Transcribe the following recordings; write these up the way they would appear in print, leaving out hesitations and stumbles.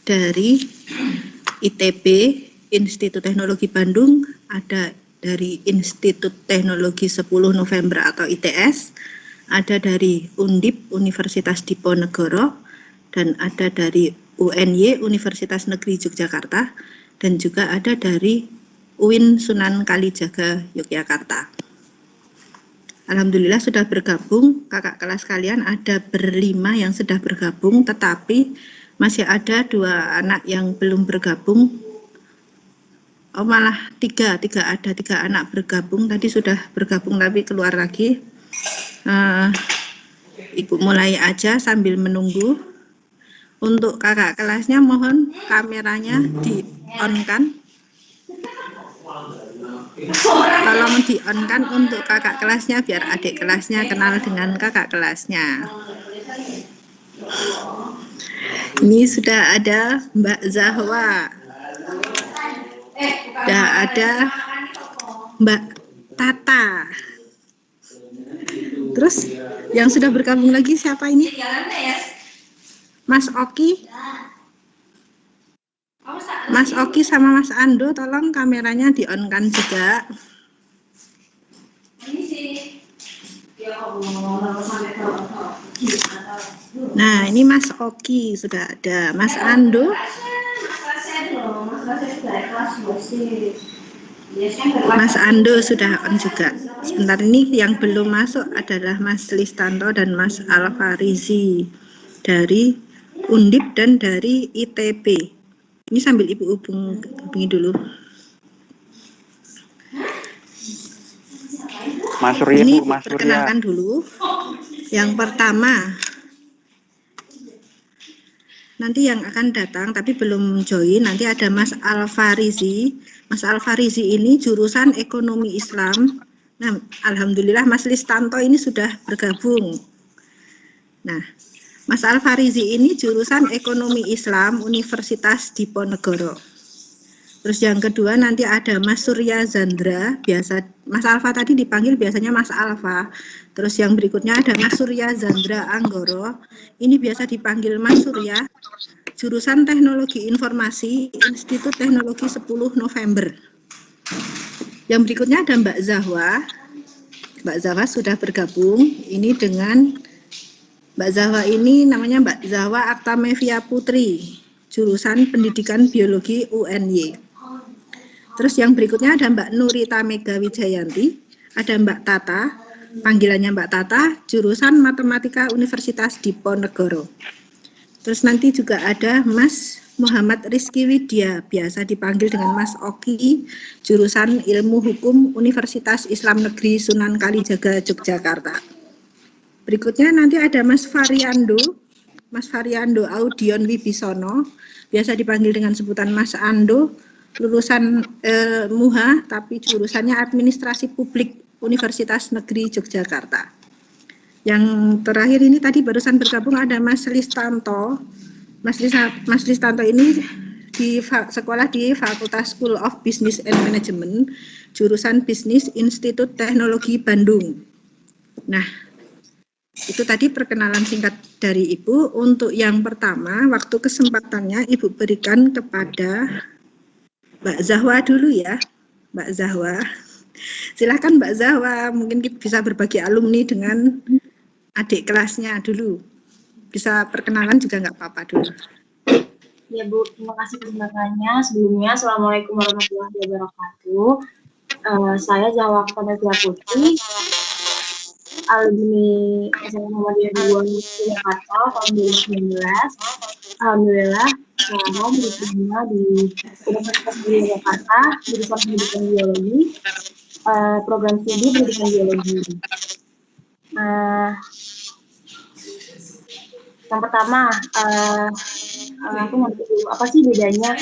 dari ITB, Institut Teknologi Bandung, ada dari Institut Teknologi 10 November atau ITS, ada dari Undip Universitas Diponegoro, dan ada dari UNY Universitas Negeri Yogyakarta, dan juga ada dari UIN Sunan Kalijaga Yogyakarta. Alhamdulillah sudah bergabung, kakak kelas kalian ada berlima yang sudah bergabung, tetapi masih ada 2 anak yang belum bergabung. Oh malah 3 anak bergabung, tadi sudah bergabung tapi keluar lagi. Ibu mulai aja sambil menunggu. Untuk kakak kelasnya mohon kameranya di-on-kan. Tolong di-on-kan untuk kakak kelasnya biar adik kelasnya kenal dengan kakak kelasnya. Ini sudah ada Mbak Zahwa. Sudah ada Mbak Tata. Terus yang sudah bergabung lagi siapa ini? Mas Oki. Mas Oki sama Mas Ando, tolong kameranya di-on-kan juga. Nah, ini Mas Oki sudah ada. Mas Ando. Mas Ando sudah on juga. Sebentar, ini yang belum masuk adalah Mas Listanto dan Mas Alfarizi dari Undip dan dari ITB. Ini sambil Ibu hubungi dulu. Mas Surya, ini Mas perkenalkan Surya. dulu. Yang pertama, nanti yang akan datang tapi belum join, nanti ada Mas Alfarizi. Mas Alfarizi ini jurusan Ekonomi Islam. Nah, alhamdulillah Mas Listanto ini sudah bergabung. Nah, Mas Alfarizi ini jurusan Ekonomi Islam Universitas Diponegoro. Terus yang kedua nanti ada Mas Surya Zandra, biasa Mas Alfa tadi dipanggil biasanya Mas Alfa. Terus yang berikutnya ada Mas Surya Zandra Anggoro, ini biasa dipanggil Mas Surya, jurusan Teknologi Informasi Institut Teknologi 10 November. Yang berikutnya ada Mbak Zahwa. Mbak Zahwa sudah bergabung, ini dengan Mbak Zahwa ini namanya Mbak Zahwa Artamevia Putri, jurusan Pendidikan Biologi UNY. Terus yang berikutnya ada Mbak Nurita Mega Wijayanti, ada Mbak Tata, panggilannya Mbak Tata, jurusan Matematika Universitas Diponegoro. Terus nanti juga ada Mas Muhammad Rizky Widya, biasa dipanggil dengan Mas Oki, jurusan Ilmu Hukum Universitas Islam Negeri Sunan Kalijaga Yogyakarta. Berikutnya nanti ada Mas Variando Audion Wibisono, biasa dipanggil dengan sebutan Mas Ando, lulusan MUHA tapi jurusannya Administrasi Publik Universitas Negeri Yogyakarta. Yang terakhir ini tadi barusan bergabung ada Mas Listanto. Mas Listanto ini di sekolah di Fakultas School of Business and Management, jurusan Bisnis Institut Teknologi Bandung. Nah, itu tadi perkenalan singkat dari Ibu. Untuk yang pertama, waktu kesempatannya Ibu berikan kepada Mbak Zahwa dulu ya. Mbak Zahwa. Silakan Mbak Zahwa, mungkin bisa berbagi alumni dengan adik kelasnya dulu. Bisa perkenalan juga nggak apa-apa dulu. Ya Bu, terima kasih kesempatannya. Sebelumnya, Assalamualaikum warahmatullahi wabarakatuh. Saya Zahwa Artamevia Putri, alumni SMA Muhammadiyah 2 Jakarta tahun 2019. Alhamdulillah, saya diterima di Universitas Negeri Jakarta, jurusan Pendidikan Biologi, program studi Pendidikan Biologi. Yang pertama, aku mau dulu, apa sih bedanya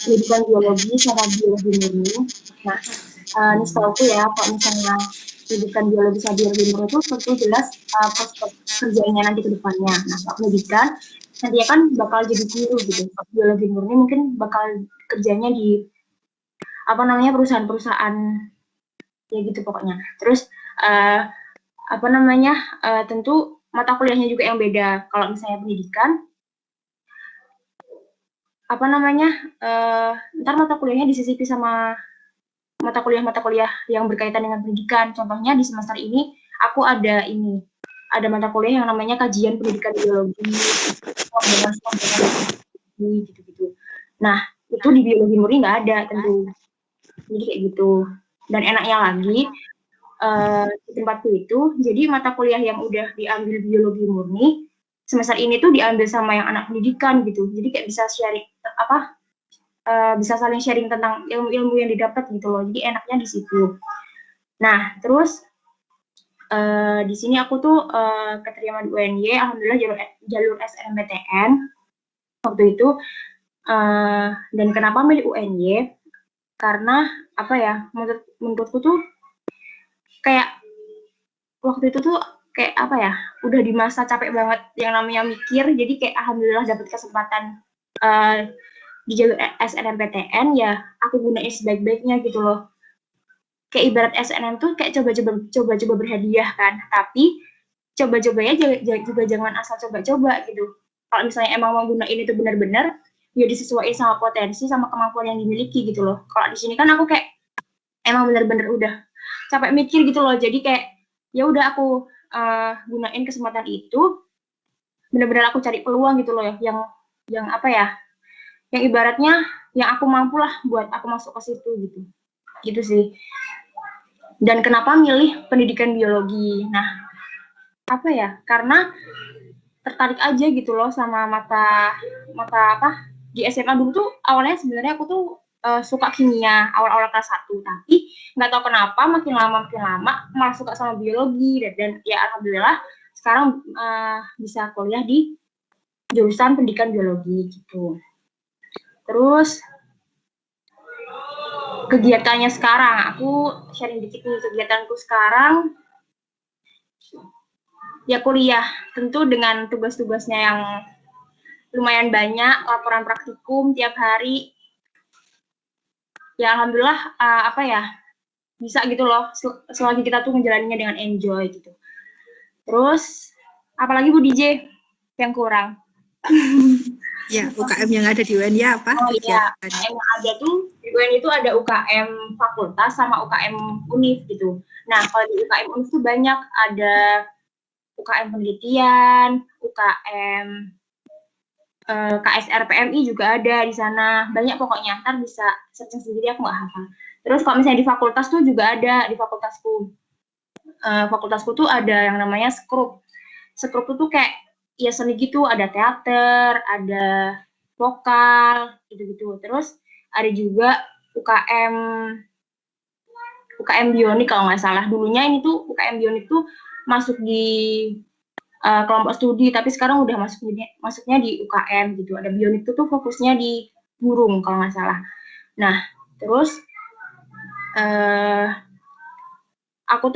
pendidikan biologi sama biologi murni? Nah, ini setahu ya, kalau misalnya pendidikan biologi sama biologi murni itu tentu jelas prospek kerjanya nanti ke depannya. Nah, kalau pendidikan nanti kan bakal jadi guru gitu. Biologi murni mungkin bakal kerjanya di perusahaan-perusahaan ya gitu pokoknya. Terus tentu mata kuliahnya juga yang beda. Kalau misalnya pendidikan apa namanya, ntar mata kuliahnya disisipi sama mata kuliah yang berkaitan dengan pendidikan. Contohnya di semester ini aku ada mata kuliah yang namanya kajian pendidikan biologi, gitu-gitu. Nah, itu di biologi murni nggak ada tentu. Jadi kayak gitu. Dan enaknya lagi, di tempatku itu, jadi mata kuliah yang udah diambil biologi murni, semester ini tuh diambil sama yang anak pendidikan gitu. Jadi kayak bisa sharing, bisa saling sharing tentang ilmu-ilmu yang didapat gitu loh. Jadi enaknya di situ. Nah, terus di sini aku tuh keterima di UNY, alhamdulillah jalur SNMPTN waktu itu. Dan kenapa milih UNY? Karena apa ya? Menurutku tuh kayak waktu itu tuh kayak apa ya? Udah di masa capek banget yang namanya mikir. Jadi kayak alhamdulillah dapat kesempatan di jalur SNMPTN, ya aku gunain sebaik-baiknya gitu loh. Kayak ibarat SNM tuh kayak coba-coba berhadiah kan, tapi coba-cobanya juga jangan asal coba-coba gitu. Kalau misalnya emang mau gunain itu benar-benar, ya disesuaikan sama potensi sama kemampuan yang dimiliki gitu loh. Kalau di sini kan aku kayak emang benar-benar udah capek mikir gitu loh, jadi kayak ya udah aku gunain kesempatan itu, benar-benar aku cari peluang gitu loh ya, yang apa ya, yang ibaratnya yang aku mampu lah buat aku masuk ke situ gitu sih. Dan kenapa milih pendidikan biologi? Nah, apa ya? Karena tertarik aja gitu loh sama mata apa? Di SMA dulu tuh awalnya sebenarnya aku tuh suka kimia awal-awal kelas 1, tapi nggak tahu kenapa makin lama malah suka sama biologi, dan ya alhamdulillah sekarang bisa kuliah di jurusan pendidikan biologi gitu. Terus kegiatannya sekarang, aku sharing dikit nih kegiatanku sekarang. Ya kuliah, tentu dengan tugas-tugasnya yang lumayan banyak, laporan praktikum tiap hari. Ya alhamdulillah apa ya, bisa gitu loh selagi kita tuh menjalaninya dengan enjoy gitu. Terus apalagi Bu DJ yang kurang? Ya, UKM yang ada di UNY apa? Oh iya, yang ada tuh di UN itu ada UKM fakultas sama UKM univ gitu. Nah, kalau di UKM univ tuh banyak, ada UKM penelitian, UKM KSR PMI juga ada di sana. Banyak pokoknya, ntar bisa searching sendiri, aku nggak hafal. Terus kalau misalnya di fakultas tuh juga ada, di fakultasku. Fakultasku tuh ada yang namanya skrup. Skrup tuh kayak ya seni gitu, ada teater, ada vokal, gitu-gitu. Terus ada juga UKM bionik kalau nggak salah. Dulunya ini tuh UKM bionik tuh masuk di kelompok studi, tapi sekarang udah masuknya di UKM gitu. Ada bionik tuh fokusnya di burung kalau nggak salah. Nah, terus aku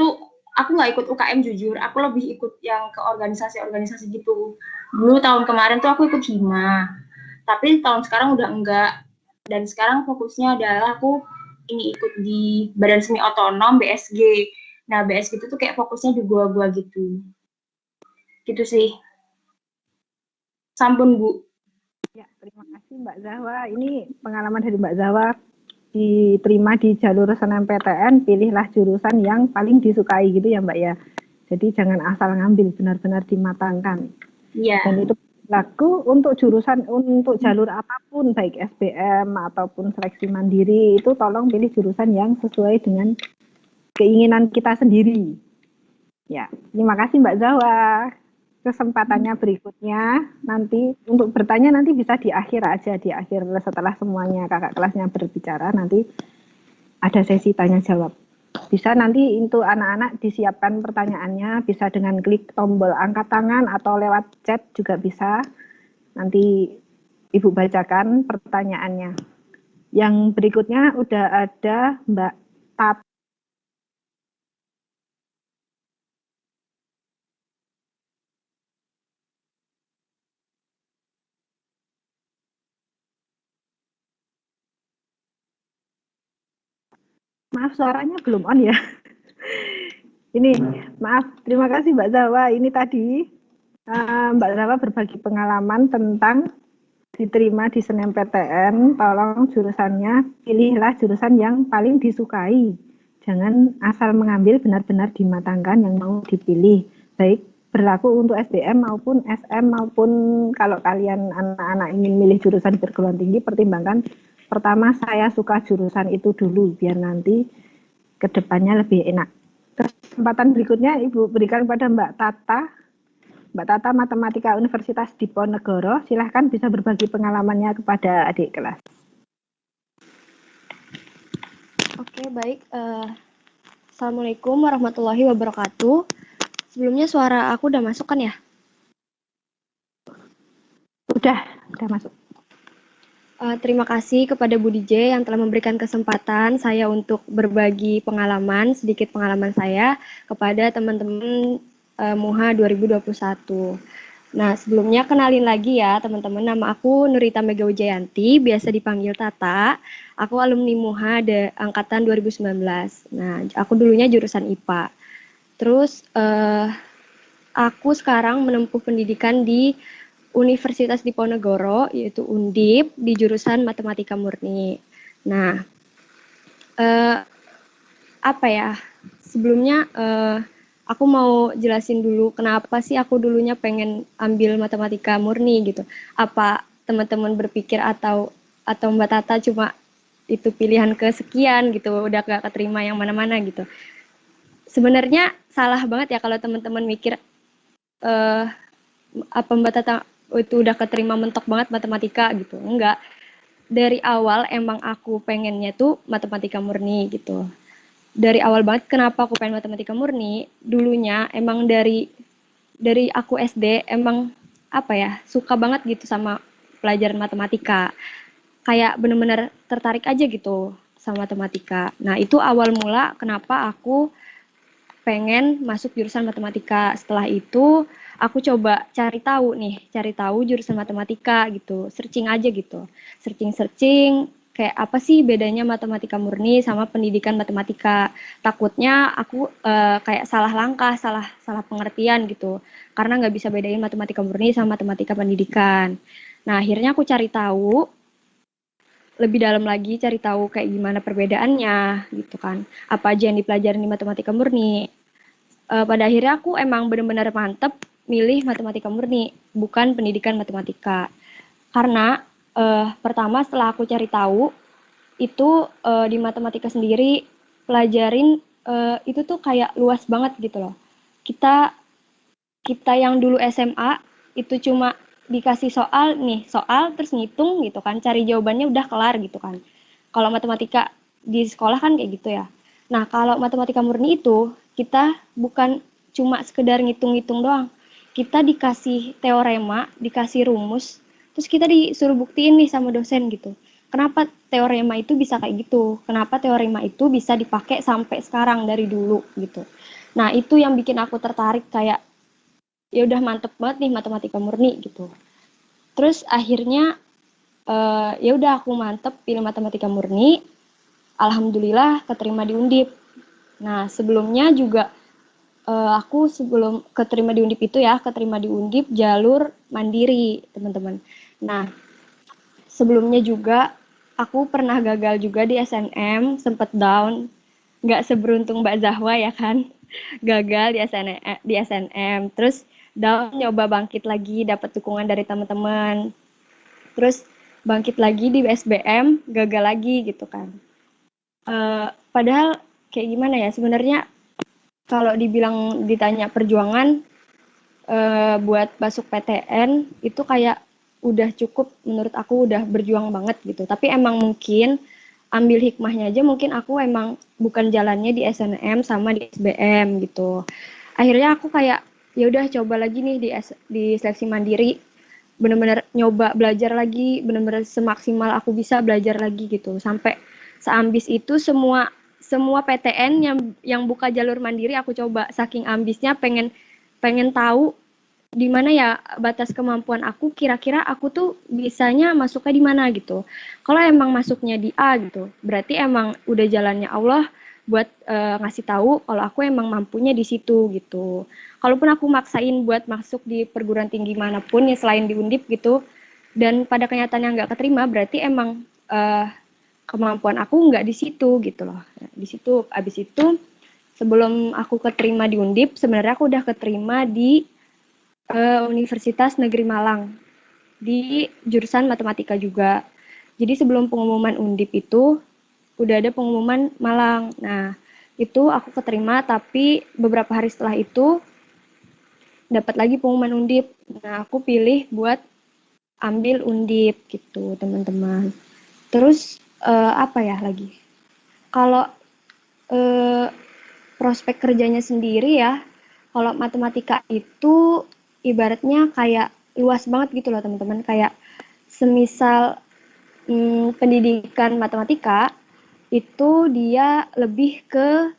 nggak ikut UKM jujur, aku lebih ikut yang ke organisasi-organisasi gitu. Dulu tahun kemarin tuh aku ikut HIMA, tapi tahun sekarang udah enggak. Dan sekarang fokusnya adalah aku ini ikut di Badan Semi Otonom BSG. Nah, BSG itu tuh kayak fokusnya di gua-gua gitu. Gitu sih. Sampun, Bu. Ya, terima kasih Mbak Zahwa. Ini pengalaman dari Mbak Zahwa, diterima di jalur SNMPTN, pilihlah jurusan yang paling disukai gitu ya Mbak ya. Jadi jangan asal ngambil, benar-benar dimatangkan. Iya. Dan itu berlaku untuk untuk jalur apapun, baik SBM ataupun seleksi mandiri, itu tolong pilih jurusan yang sesuai dengan keinginan kita sendiri. Ya, terima kasih Mbak Zahwa. Kesempatannya berikutnya nanti untuk bertanya nanti bisa di akhir aja, di akhir setelah semuanya kakak kelasnya berbicara, nanti ada sesi tanya jawab. Bisa nanti untuk anak-anak disiapkan pertanyaannya, bisa dengan klik tombol angkat tangan atau lewat chat juga bisa. Nanti Ibu bacakan pertanyaannya. Yang berikutnya udah ada Mbak Tat. Maaf suaranya belum on ya. Ini maaf, terima kasih Mbak Zawa. Ini tadi Mbak Zawa berbagi pengalaman tentang diterima di SNMPTN, tolong jurusannya pilihlah jurusan yang paling disukai. Jangan asal mengambil, benar-benar dimatangkan yang mau dipilih. Baik berlaku untuk SBM maupun SM maupun kalau kalian anak-anak ingin milih jurusan perguruan tinggi, pertimbangkan pertama saya suka jurusan itu dulu biar nanti kedepannya lebih enak. Kesempatan berikutnya Ibu berikan kepada Mbak Tata. Mbak Tata, Matematika Universitas Diponegoro, silahkan bisa berbagi pengalamannya kepada adik kelas. Oke, baik. Assalamualaikum warahmatullahi wabarakatuh. Sebelumnya suara aku udah masuk kan ya? Udah masuk. Terima kasih kepada Bu DJ yang telah memberikan kesempatan saya untuk berbagi pengalaman, sedikit pengalaman saya kepada teman-teman MUHA 2021. Nah, sebelumnya kenalin lagi ya teman-teman, nama aku Nurita Mega Wijayanti, biasa dipanggil Tata. Aku alumni MUHA angkatan 2019. Nah, aku dulunya jurusan IPA. Terus aku sekarang menempuh pendidikan di Universitas Diponegoro, yaitu Undip, di jurusan Matematika Murni. Nah, apa ya? Sebelumnya aku mau jelasin dulu kenapa sih aku dulunya pengen ambil Matematika Murni gitu. Apa teman-teman berpikir atau Mbak Tata cuma itu pilihan kesekian gitu, udah gak keterima yang mana-mana gitu. Sebenarnya salah banget ya kalau teman-teman mikir apa Mbak Tata itu udah keterima mentok banget matematika gitu. Enggak. Dari awal emang aku pengennya tuh matematika murni gitu. Dari awal banget kenapa aku pengen matematika murni, dulunya emang dari aku SD emang apa ya, suka banget gitu sama pelajaran matematika. Kayak bener-bener tertarik aja gitu sama matematika. Nah, itu awal mula kenapa aku pengen masuk jurusan matematika. Setelah itu aku coba cari tahu jurusan matematika gitu, searching aja gitu, searching kayak apa sih bedanya matematika murni sama pendidikan matematika. Takutnya aku kayak salah langkah, salah pengertian gitu, karena nggak bisa bedain matematika murni sama matematika pendidikan. Nah, akhirnya aku cari tahu lebih dalam lagi, cari tahu kayak gimana perbedaannya gitu kan, apa aja yang dipelajari di matematika murni. Pada akhirnya aku emang benar-benar mantep milih matematika murni, bukan pendidikan matematika. Karena pertama setelah aku cari tahu, itu di matematika sendiri pelajarin itu tuh kayak luas banget gitu loh. Kita yang dulu SMA itu cuma dikasih soal terus ngitung gitu kan, cari jawabannya udah kelar gitu kan. Kalau matematika di sekolah kan kayak gitu ya. Nah, kalau matematika murni itu kita bukan cuma sekedar ngitung-ngitung doang. Kita dikasih teorema, dikasih rumus, terus kita disuruh buktiin nih sama dosen gitu. Kenapa teorema itu bisa kayak gitu? Kenapa teorema itu bisa dipakai sampai sekarang dari dulu gitu. Nah, itu yang bikin aku tertarik kayak ya udah mantep banget nih matematika murni gitu. Terus akhirnya ya udah aku mantep pilih matematika murni. Alhamdulillah keterima di Undip. Nah, sebelumnya juga aku sebelum keterima di Undip itu ya, keterima di Undip jalur mandiri, teman-teman. Nah, sebelumnya juga aku pernah gagal juga di SNM, sempet down. Nggak seberuntung Mbak Zahwa ya kan, gagal di SNM. Terus down, nyoba bangkit lagi, dapat dukungan dari teman-teman. Terus bangkit lagi di SBM, gagal lagi gitu kan. Padahal kayak gimana ya, sebenarnya kalau ditanya perjuangan buat masuk PTN itu kayak udah cukup, menurut aku udah berjuang banget gitu. Tapi emang mungkin ambil hikmahnya aja, mungkin aku emang bukan jalannya di SNM sama di SBM gitu. Akhirnya aku kayak ya udah coba lagi nih di seleksi mandiri, bener-bener nyoba belajar lagi, bener-bener semaksimal aku bisa belajar lagi gitu, sampai seambis itu semua PTN yang buka jalur mandiri aku coba, saking ambisnya pengen tahu di mana ya batas kemampuan aku, kira-kira aku tuh bisanya masuknya di mana gitu. Kalau emang masuknya di A gitu, berarti emang udah jalannya Allah buat ngasih tahu kalau aku emang mampunya di situ gitu. Kalaupun aku maksain buat masuk di perguruan tinggi manapun ya selain di Undip gitu, dan pada kenyataannya nggak keterima, berarti emang kemampuan aku nggak di situ gitu loh. Di situ, abis itu sebelum aku keterima di Undip, sebenarnya aku udah keterima di Universitas Negeri Malang di jurusan matematika juga. Jadi sebelum pengumuman Undip itu udah ada pengumuman Malang. Nah, itu aku keterima, tapi beberapa hari setelah itu dapat lagi pengumuman Undip. Nah, aku pilih buat ambil Undip gitu, teman-teman. Terus apa ya lagi? Kalau prospek kerjanya sendiri ya, kalau matematika itu ibaratnya kayak luas banget gitu loh teman-teman. Kayak semisal pendidikan matematika itu dia lebih ke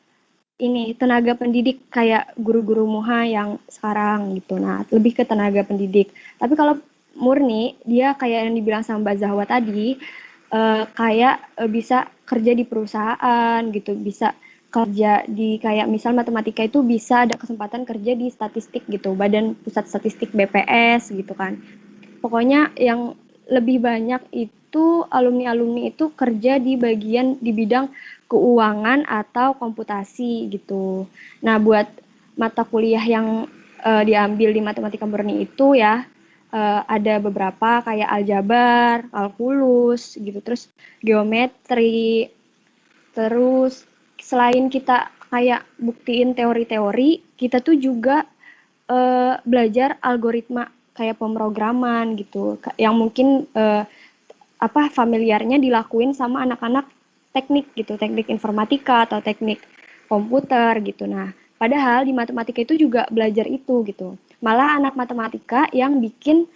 ini tenaga pendidik kayak guru-guru muha yang sekarang gitu. Nah, lebih ke tenaga pendidik. Tapi kalau murni dia kayak yang dibilang sama Mbak Zahwa tadi, kayak bisa kerja di perusahaan gitu, bisa kerja di kayak misal matematika itu bisa ada kesempatan kerja di statistik gitu, Badan Pusat Statistik BPS gitu kan. Pokoknya yang lebih banyak itu alumni-alumni itu kerja di bagian di bidang keuangan atau komputasi gitu. Nah, buat mata kuliah yang diambil di matematika murni itu ya ada beberapa kayak aljabar, kalkulus gitu, terus geometri, terus selain kita kayak buktiin teori-teori, kita tuh juga belajar algoritma kayak pemrograman gitu, yang mungkin apa familiarnya dilakuin sama anak-anak teknik gitu, teknik informatika atau teknik komputer gitu. Nah, padahal di matematika itu juga belajar itu gitu. Malah anak matematika yang bikin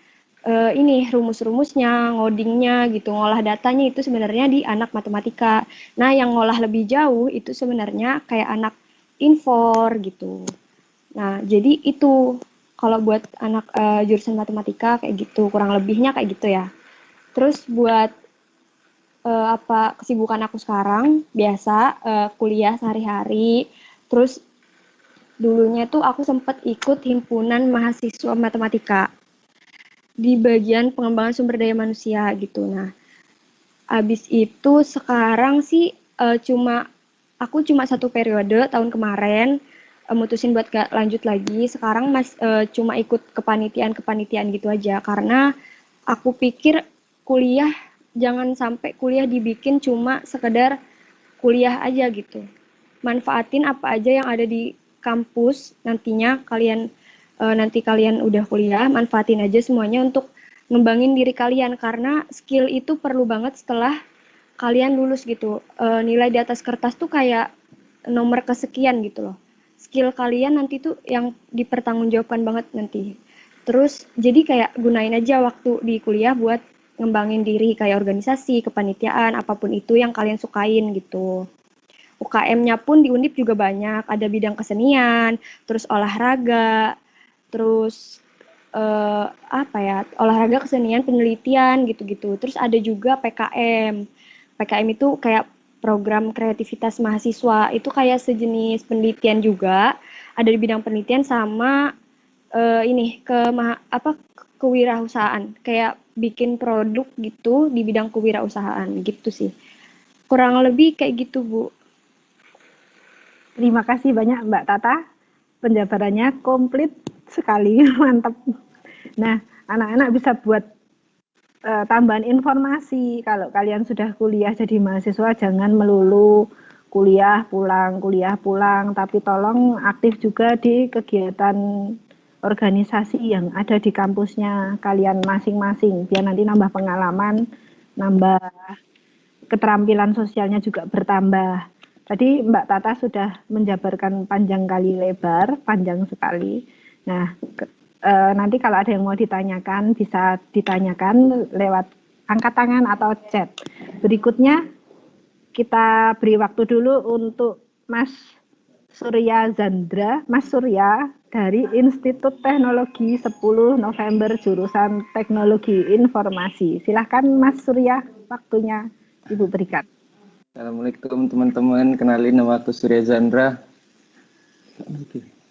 ini rumus-rumusnya, ngodingnya gitu, ngolah datanya itu sebenarnya di anak matematika. Nah, yang ngolah lebih jauh itu sebenarnya kayak anak infor gitu. Nah, jadi itu kalau buat anak jurusan matematika kayak gitu, kurang lebihnya kayak gitu ya. Terus buat apa kesibukan aku sekarang biasa kuliah sehari-hari. Terus dulunya tuh aku sempat ikut himpunan mahasiswa matematika di bagian pengembangan sumber daya manusia gitu. Nah, abis itu sekarang sih aku cuma satu periode tahun kemarin mutusin buat gak lanjut lagi. Sekarang cuma ikut kepanitiaan gitu aja karena aku pikir kuliah jangan sampai kuliah dibikin cuma sekedar kuliah aja gitu. Manfaatin apa aja yang ada di kampus nantinya nanti kalian udah kuliah, manfaatin aja semuanya untuk ngembangin diri kalian karena skill itu perlu banget setelah kalian lulus gitu. Nilai di atas kertas tuh kayak nomor kesekian gitu loh. Skill kalian nanti tuh yang dipertanggungjawabkan banget nanti. Terus jadi kayak gunain aja waktu di kuliah buat ngembangin diri kayak organisasi, kepanitiaan, apapun itu yang kalian sukain gitu. UKM-nya pun di Undip juga banyak, ada bidang kesenian, terus olahraga, terus apa ya, olahraga, kesenian, penelitian gitu-gitu. Terus ada juga PKM. PKM itu kayak program kreativitas mahasiswa, itu kayak sejenis penelitian juga, ada di bidang penelitian sama ini kewirausahaan, kayak bikin produk gitu di bidang kewirausahaan gitu sih. Kurang lebih kayak gitu, Bu. Terima kasih banyak Mbak Tata. Penjabarannya komplit sekali, mantap. Nah, anak-anak bisa buat tambahan informasi. Kalau kalian sudah kuliah jadi mahasiswa, jangan melulu kuliah pulang, tapi tolong aktif juga di kegiatan organisasi yang ada di kampusnya kalian masing-masing, biar nanti nambah pengalaman, nambah keterampilan sosialnya juga bertambah. Tadi Mbak Tata sudah menjabarkan panjang kali lebar, panjang sekali. Nah, nanti kalau ada yang mau ditanyakan, bisa ditanyakan lewat angkat tangan atau chat. Berikutnya, kita beri waktu dulu untuk Mas Surya Zandra, Mas Surya dari Institut Teknologi 10 November jurusan Teknologi Informasi. Silahkan Mas Surya, waktunya Ibu berikan. Assalamualaikum teman-teman, kenalin nama aku Surya Zandra.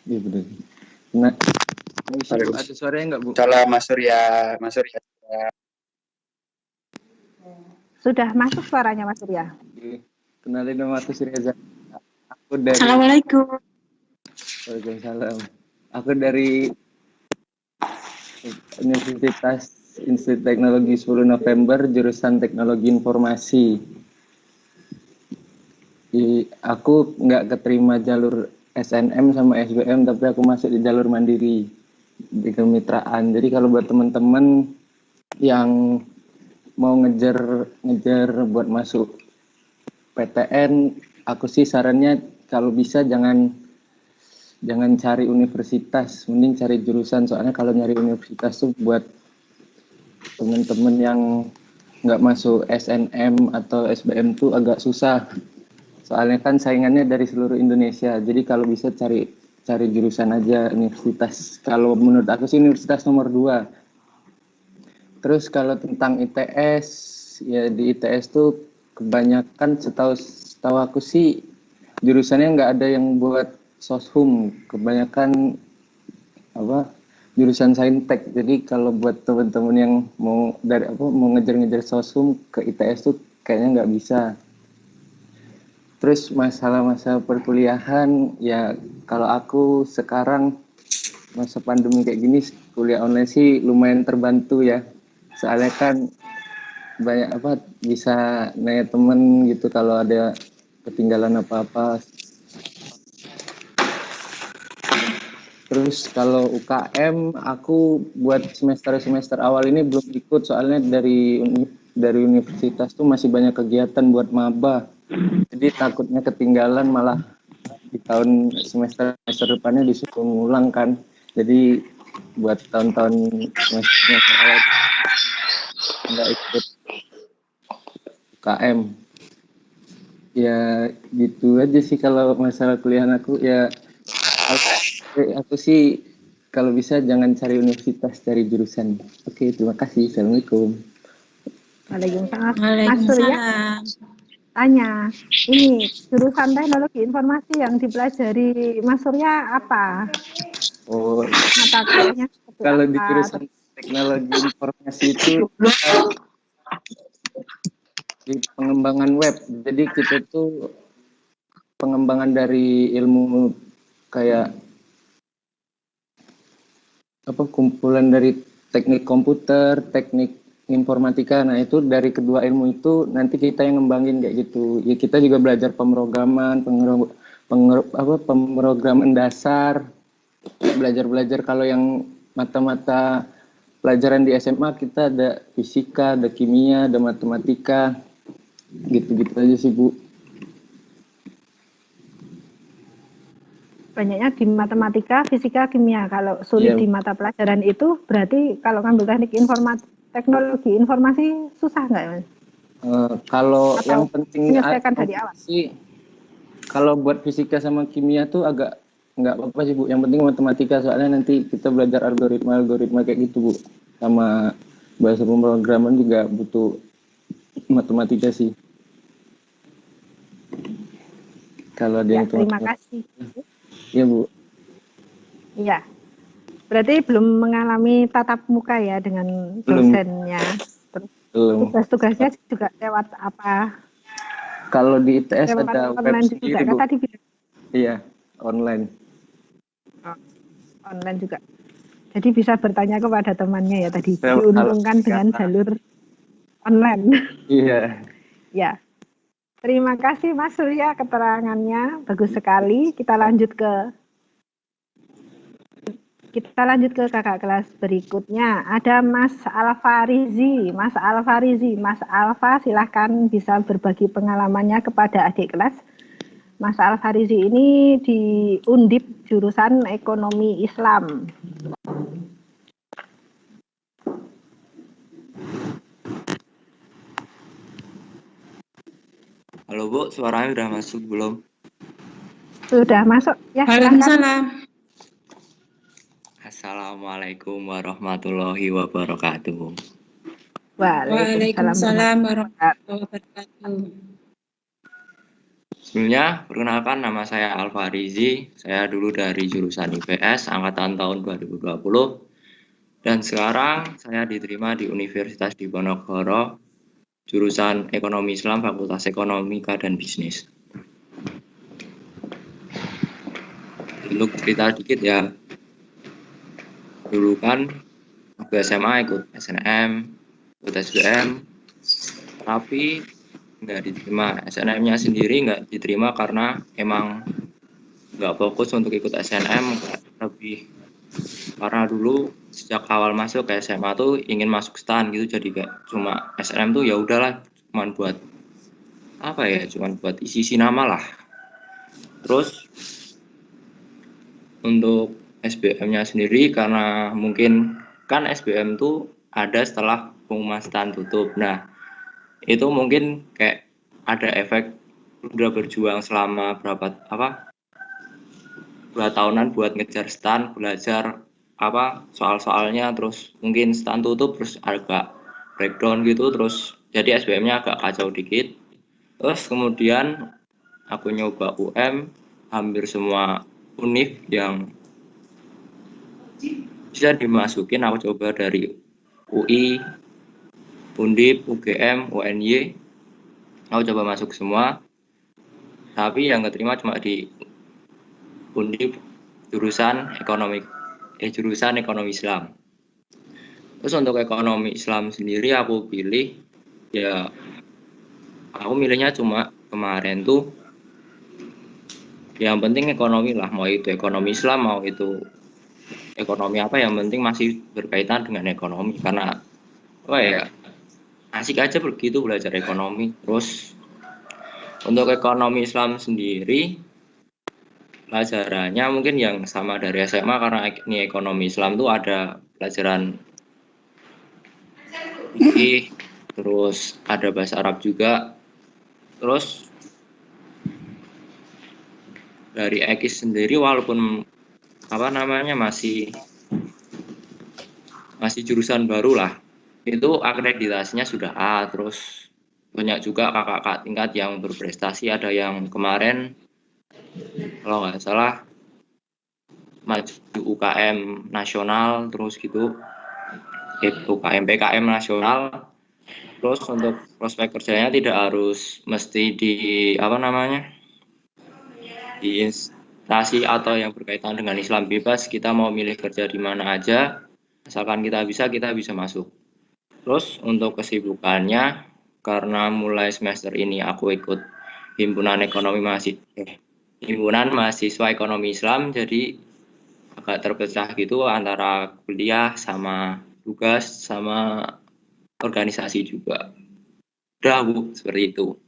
Iya benar. Nah, ada suaranya nggak Bu? Salam Mas Surya, Sudah masuk suaranya Mas Surya? Kenalin nama aku Reza. Aku dari Assalamualaikum. Waalaikumsalam. Aku dari Universitas Institut Teknologi 10 November, jurusan Teknologi Informasi. Aku nggak keterima jalur SNM sama SBM, tapi aku masuk di jalur mandiri di kemitraan. Jadi kalau buat teman-teman yang mau ngejar buat masuk PTN, aku sih sarannya kalau bisa jangan cari universitas, mending cari jurusan. Soalnya kalau nyari universitas tuh buat teman-teman yang nggak masuk SNM atau SBM tuh agak susah. Soalnya kan saingannya dari seluruh Indonesia. Jadi kalau bisa cari jurusan aja universitas. Kalau menurut aku sih universitas nomor 2. Terus kalau tentang ITS, ya di ITS tuh kebanyakan setahu aku sih jurusannya nggak ada yang buat soshum, kebanyakan jurusan saintek. Jadi kalau buat teman-teman yang mau ngejar soshum ke ITS tuh kayaknya nggak bisa. Terus masalah perkuliahan, ya kalau aku sekarang masa pandemi kayak gini kuliah online sih lumayan terbantu ya. Soalnya kan banyak bisa nanya temen gitu kalau ada ketinggalan apa-apa. Terus kalau UKM aku buat semester awal ini belum ikut, soalnya dari universitas tuh masih banyak kegiatan buat maba. Jadi takutnya ketinggalan, malah di tahun semester depannya disuruh ngulang kan. Jadi buat tahun-tahun semester awal nggak ikut UKM. Ya gitu aja sih kalau masalah kuliahan aku. Ya aku sih kalau bisa jangan cari universitas, cari jurusan. Oke, terima kasih. Assalamualaikum. Waalaikumsalam. Mas Surya tanya, ini jurusan teknologi informasi yang dipelajari Mas Surya apa? Oh, Mata kuliahnya seperti kalau apa? di jurusan teknologi informasi itu di pengembangan web. Jadi kita tuh pengembangan dari ilmu kayak kumpulan dari teknik komputer, teknik informatika. Nah, itu dari kedua ilmu itu nanti kita yang ngembangin kayak gitu. Ya kita juga belajar pemrograman, pemrograman dasar, belajar kalau yang mata-mata pelajaran di SMA kita ada fisika, ada kimia, ada matematika. Gitu-gitu aja sih, Bu. Banyaknya di matematika, fisika, kimia. Kalau sulit di mata pelajaran itu, berarti kalau ngambil teknologi informasi susah nggak, Mas? Kalau atau yang penting menyelesaikan dari awal sih, kalau buat fisika sama kimia tuh agak nggak apa-apa sih, Bu. Yang penting matematika, soalnya nanti kita belajar algoritma kayak gitu, Bu. Sama bahasa pemrograman juga butuh matematika sih. Kalau ada yang terima kasih. Iya, Bu. Iya. Berarti belum mengalami tatap muka ya dengan dosennya. Tugas-tugasnya juga lewat apa? Kalau di ITS lewat ada online web juga, kan tadi bilang. Iya, online. Oh, online juga. Jadi bisa bertanya kepada temannya ya tadi. Diuntungkan dengan jalur online. Iya. Ya. Terima kasih Mas Surya keterangannya, bagus sekali. Kita lanjut ke kakak kelas berikutnya. Ada Mas Alfarizi. Mas Alfa silahkan bisa berbagi pengalamannya kepada adik kelas. Mas Alfarizi ini di Undip jurusan Ekonomi Islam. Halo Bu, suaranya udah masuk belum? Sudah masuk ya. Waalaikumsalam. Assalamualaikum warahmatullahi wabarakatuh. Waalaikumsalam warahmatullahi wabarakatuh. Sebelumnya, perkenalkan nama saya Alfarizi. Saya dulu dari jurusan IPS angkatan tahun 2020. Dan sekarang saya diterima di Universitas Diponegoro jurusan Ekonomi Islam, Fakultas Ekonomika dan Bisnis. Untuk cerita dikit ya, dulu kan waktu SMA ikut SNM, ikut SBM, tapi nggak diterima. SNM-nya sendiri nggak diterima karena emang nggak fokus untuk ikut SNM, lebih karena dulu sejak awal masuk ke SMA tuh ingin masuk STAN gitu, jadi kayak cuma SNM tuh ya udahlah, cuman buat apa ya, cuman buat isi nama lah. Terus untuk SBM-nya sendiri, karena mungkin kan SBM tuh ada setelah pengumuman STAN tutup. Nah, itu mungkin kayak ada efek udah berjuang selama berapa 2 tahunan buat ngejar STAN, belajar soal-soalnya, terus mungkin STAN tutup terus agak breakdown gitu, terus jadi SBM-nya agak kacau dikit. Terus kemudian aku nyoba UM, hampir semua univ yang bisa dimasukin aku coba, dari UI, Undip, UGM, UNY, aku coba masuk semua, tapi yang keterima cuma di Undip jurusan ekonomi Islam. Terus untuk ekonomi Islam sendiri aku pilih ya, aku milihnya cuma kemarin tuh yang penting ekonomi lah, mau itu ekonomi Islam mau itu ekonomi apa, yang penting masih berkaitan dengan ekonomi, karena asik aja begitu belajar ekonomi. Terus untuk ekonomi Islam sendiri pelajarannya mungkin yang sama dari SMA, karena ini ekonomi Islam tuh ada pelajaran fikih, terus ada bahasa Arab juga. Terus dari EKIS sendiri walaupun masih jurusan baru lah, itu akreditasinya sudah A. Terus banyak juga kakak-kakak tingkat yang berprestasi, ada yang kemarin kalau nggak salah maju UKM nasional, terus gitu UKM PKM nasional. Terus untuk prospek kerjanya tidak harus mesti di di instansi atau yang berkaitan dengan Islam, bebas, kita mau milih kerja di mana aja, asalkan kita bisa masuk. Terus untuk kesibukannya, karena mulai semester ini aku ikut himpunan mahasiswa ekonomi Islam, jadi agak terpecah gitu antara kuliah sama tugas sama organisasi juga. Udah Bu, seperti itu.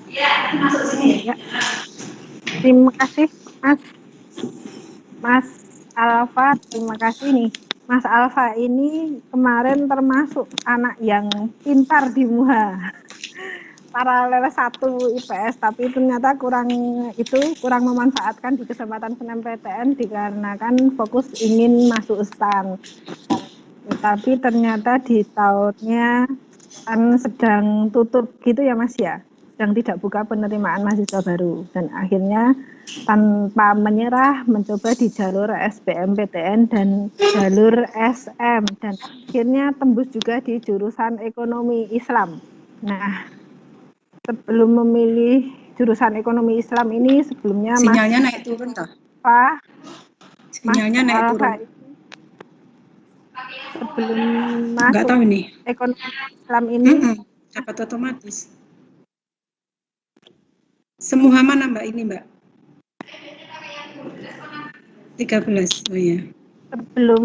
Ya. Terima kasih Mas Alfa, terima kasih nih. Mas Alfa ini kemarin termasuk anak yang pintar di MUHA. Paralel 1 IPS, tapi ternyata kurang memanfaatkan di kesempatan SNMPTN dikarenakan fokus ingin masuk STAN. Tapi ternyata di tahunnya kan sedang tutup gitu ya Mas ya, sedang tidak buka penerimaan mahasiswa baru, dan akhirnya tanpa menyerah mencoba di jalur SBMPTN dan jalur SM, dan akhirnya tembus juga di jurusan ekonomi Islam. Nah, sebelum memilih jurusan ekonomi Islam ini, sebelumnya Sinyalnya naik turun toh? Pak, Sinyalnya naik turun. Sebelum Nggak tahu masuk ini. ekonomi Islam ini Dapat otomatis. Semua mana Mbak ini Mbak? 13, oh ya. Sebelum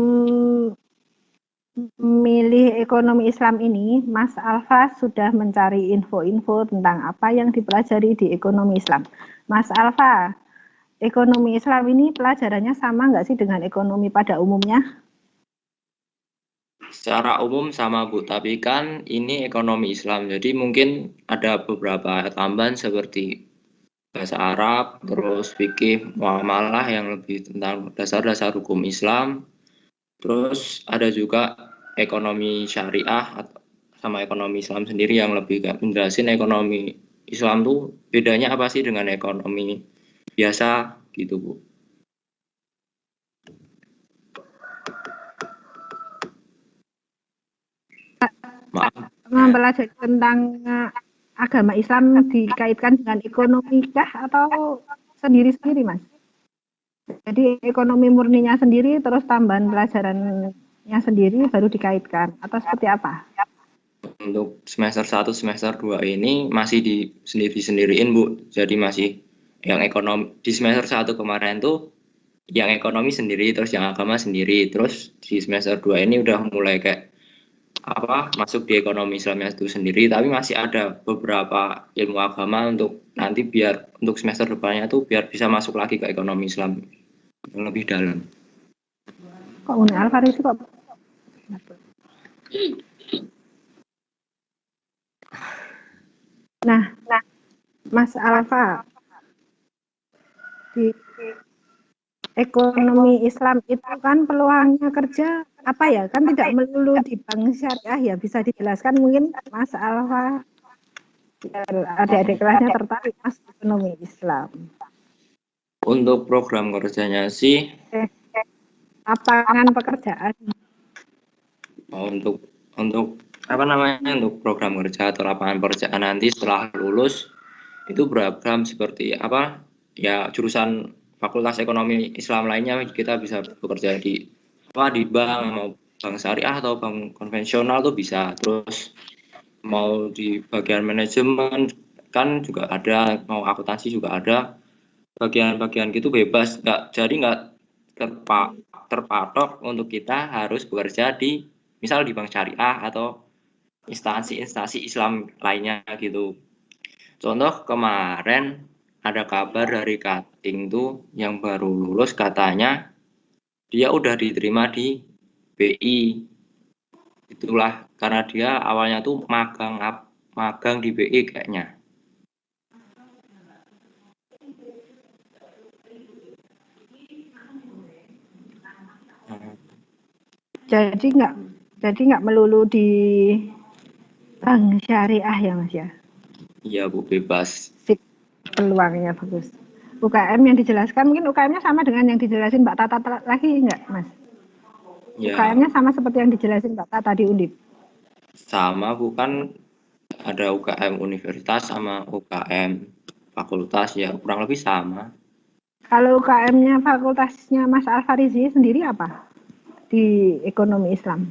memilih ekonomi Islam ini, Mas Alfa sudah mencari info-info tentang apa yang dipelajari di ekonomi Islam. Mas Alfa, ekonomi Islam ini pelajarannya sama nggak sih dengan ekonomi pada umumnya? Secara umum sama Bu, tapi kan ini ekonomi Islam, jadi mungkin ada beberapa tambahan seperti bahasa Arab, terus fikih, muamalah yang lebih tentang dasar-dasar hukum Islam. Terus ada juga ekonomi syariah sama ekonomi Islam sendiri yang lebih menjelasin ekonomi Islam tuh bedanya apa sih dengan ekonomi biasa gitu Bu. Mempelajari tentang agama Islam dikaitkan dengan ekonomi kah atau sendiri-sendiri, Mas? Jadi ekonomi murninya sendiri terus tambahan pelajarannya sendiri baru dikaitkan atau seperti apa? Untuk semester 1, semester 2 ini masih di sendiri-sendiriin, Bu. Jadi masih yang ekonomi di semester 1 kemarin tuh yang ekonomi sendiri, terus yang agama sendiri. Terus di semester 2 ini udah mulai kayak masuk di ekonomi Islamnya itu sendiri, tapi masih ada beberapa ilmu agama untuk nanti biar untuk semester depannya tuh biar bisa masuk lagi ke ekonomi Islam yang lebih dalam. Kok Uni Al-Farisi kok? Nah, Mas Alfa, di ekonomi Islam itu kan peluangnya kerja apa ya? Kan tidak melulu di bank syariah ya, bisa dijelaskan mungkin Mas Alfa adik-adik kelasnya tertarik Mas ekonomi Islam. Untuk program kerjanya sih lapangan pekerjaan. Untuk untuk program kerja atau lapangan pekerjaan nanti setelah lulus itu program seperti jurusan Fakultas Ekonomi Islam lainnya kita bisa bekerja di bank, mau bank syariah atau bank konvensional tuh bisa. Terus mau di bagian manajemen kan juga ada, mau akuntansi juga ada, bagian-bagian gitu bebas, nggak terpatok untuk kita harus bekerja di misal di bank syariah atau instansi-instansi Islam lainnya gitu. Contoh kemarin ada kabar dari Kating tuh yang baru lulus, katanya dia udah diterima di BI. Itulah karena dia awalnya tuh magang di BI kayaknya. Jadi nggak melulu di bank syariah ya Mas ya? Iya Bu, bebas. Sip, peluangnya bagus. UKM yang dijelaskan mungkin UKM-nya sama dengan yang dijelasin Mbak Tata lagi nggak Mas? Ya, UKM-nya sama seperti yang dijelasin Mbak Tata di Undip? sama bukan, ada UKM universitas sama UKM fakultas, ya kurang lebih sama. Kalau UKM-nya fakultasnya Mas Al-Farizi sendiri apa di ekonomi Islam?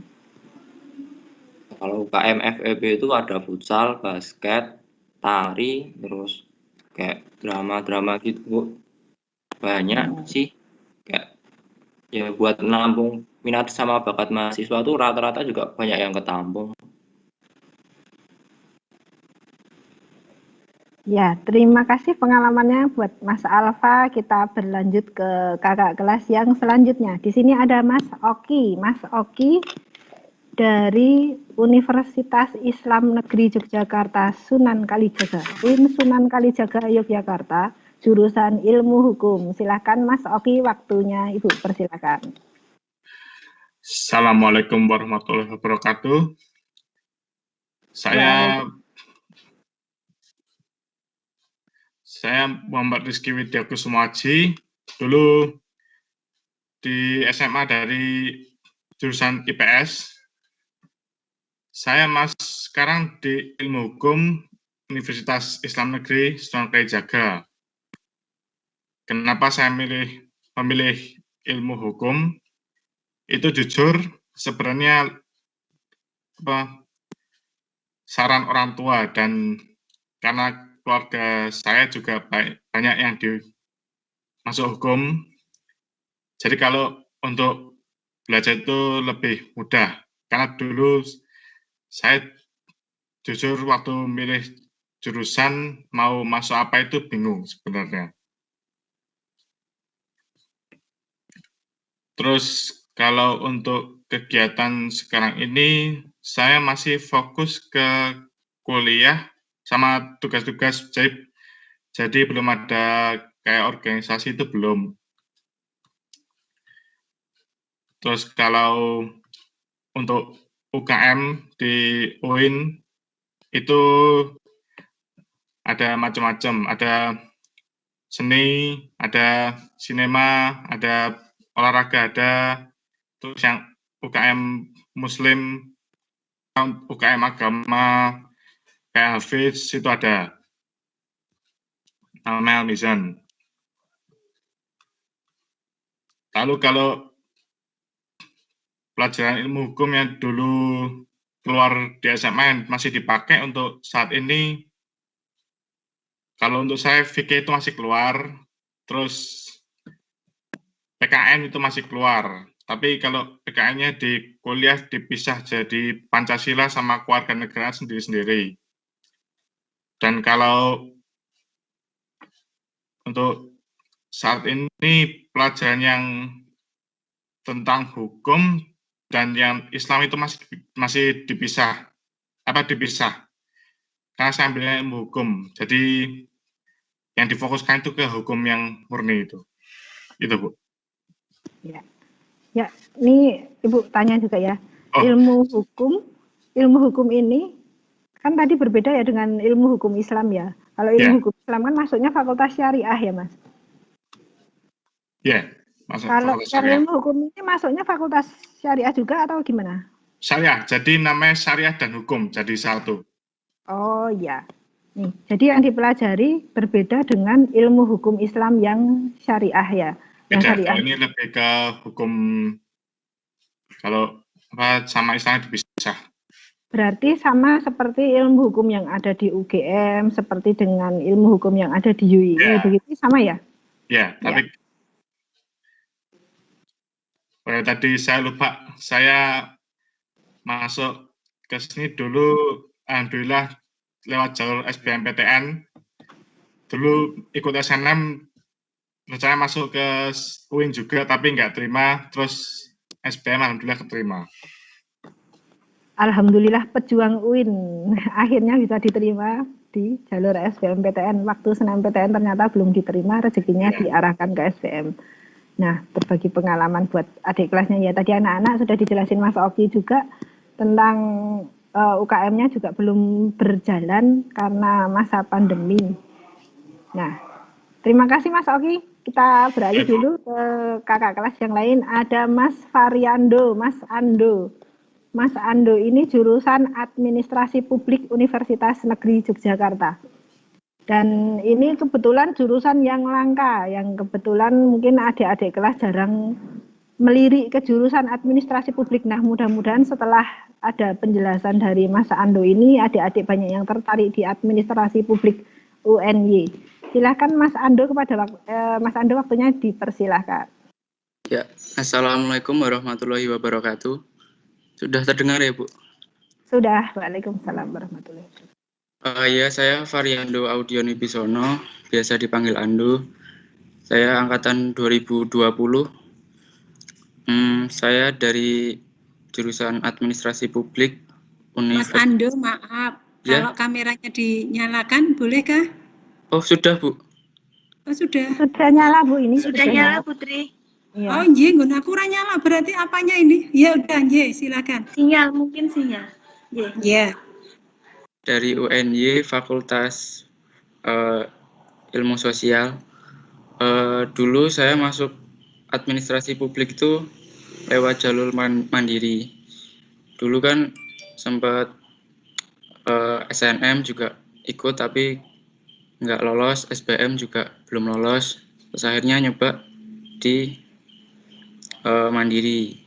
Kalau UKM FEB itu ada futsal, basket, tari, terus kayak drama-drama gitu Bu. Banyak sih, kayak ya buat menampung minat sama bakat mahasiswa tuh rata-rata juga banyak yang ketampung. Ya, terima kasih pengalamannya buat Mas Alfa. Kita berlanjut ke kakak kelas yang selanjutnya. Di sini ada Mas Oki. Mas Oki dari Universitas Islam Negeri Yogyakarta Sunan Kalijaga. UIN Sunan Kalijaga Yogyakarta, jurusan Ilmu Hukum. Silakan Mas Oki, waktunya Ibu persilakan. Assalamualaikum warahmatullahi wabarakatuh. Saya Muhammad Rizky Widya Kusumaji, dulu di SMA dari jurusan IPS. Saya sekarang di Ilmu Hukum Universitas Islam Negeri Sunan Kalijaga. Kenapa saya memilih ilmu hukum? Itu jujur sebenarnya saran orang tua, dan karena keluarga saya juga banyak yang masuk hukum, jadi kalau untuk belajar itu lebih mudah. Karena dulu saya jujur waktu milih jurusan mau masuk apa itu bingung sebenarnya. Terus kalau untuk kegiatan sekarang ini, saya masih fokus ke kuliah sama tugas-tugas, jadi belum ada kayak organisasi, itu belum. Terus kalau untuk UKM di UIN itu ada macam-macam, ada seni, ada sinema, ada olahraga, ada terus yang UKM Muslim UKM agama kayak Hafiz itu ada Al Mizan. Lalu kalau pelajaran ilmu hukum yang dulu keluar di SMA yang masih dipakai untuk saat ini, kalau untuk saya fikih itu masih keluar, terus PKN itu masih keluar. Tapi kalau PKN-nya di kuliah dipisah jadi Pancasila sama kewarganegaraan sendiri-sendiri. Dan kalau untuk saat ini pelajaran yang tentang hukum dan yang Islam itu masih dipisah. Karena saya ambilnya ilmu hukum. Jadi yang difokuskan itu ke hukum yang murni itu. Itu, Bu. Ya, ini Ibu tanya juga ya. Oh. Ilmu hukum ini kan tadi berbeda ya dengan ilmu hukum Islam ya. Kalau ilmu hukum Islam kan masuknya fakultas syariah ya, Mas. Ya, masuk Kalau fakultas yang syariah. ilmu hukum ini masuknya fakultas syariah juga atau gimana? Syariah, jadi namanya syariah dan hukum jadi satu. Oh ya. Nih, jadi yang dipelajari berbeda dengan ilmu hukum Islam yang syariah ya. Yang Beda, syariah. kalau ini lebih ke hukum, kalau sama Islam dipisah. Berarti sama seperti ilmu hukum yang ada di UGM, seperti dengan ilmu hukum yang ada di UI. Begitu sama ya? Ya, tapi tadi saya lupa, saya masuk ke sini dulu, alhamdulillah lewat jalur SBMPTN. Dulu ikut SNM, saya masuk ke UIN juga, tapi nggak terima, terus SBM alhamdulillah keterima. Alhamdulillah pejuang UIN akhirnya bisa diterima di jalur SBMPTN. Waktu SNMPTN ternyata belum diterima, rezekinya diarahkan ke SBM. Nah, berbagi pengalaman buat adik kelasnya ya. Tadi anak-anak sudah dijelasin Mas Oki juga tentang UKM-nya juga belum berjalan karena masa pandemi. Nah, terima kasih Mas Oki. Kita beralih dulu ke kakak kelas yang lain. Ada Mas Variando, Mas Ando. Mas Ando ini jurusan Administrasi Publik Universitas Negeri Yogyakarta. Dan ini kebetulan jurusan yang langka, yang kebetulan mungkin adik-adik kelas jarang melirik ke jurusan administrasi publik. Nah, mudah-mudahan setelah ada penjelasan dari Mas Ando ini, adik-adik banyak yang tertarik di administrasi publik UNY. Silakan Mas Ando, Mas Ando waktunya dipersilahkan. Ya, Assalamualaikum warahmatullahi wabarakatuh. Sudah terdengar ya, Bu? Sudah, Waalaikumsalam warahmatullahi wabarakatuh. Ya, saya Variando Audioni Bisono, biasa dipanggil Ando. Saya angkatan 2020. Saya dari jurusan Administrasi Publik Mas Ando, maaf. Ya. Kalau kameranya dinyalakan, bolehkah? Oh, sudah, Bu. Oh, sudah. Sudah nyala, Bu, ini. Sudah nyala, Putri. Ya. Oh, nggih, nggon aku ora nyala. Berarti apanya ini? Ya udah, nggih, silakan. Sinyal, mungkin sinyal. Ya. Dari UNY Fakultas Ilmu Sosial. Dulu saya masuk administrasi publik itu lewat jalur mandiri. Dulu kan sempat SNM juga ikut tapi nggak lolos, SBM juga belum lolos. Terus akhirnya nyoba di mandiri.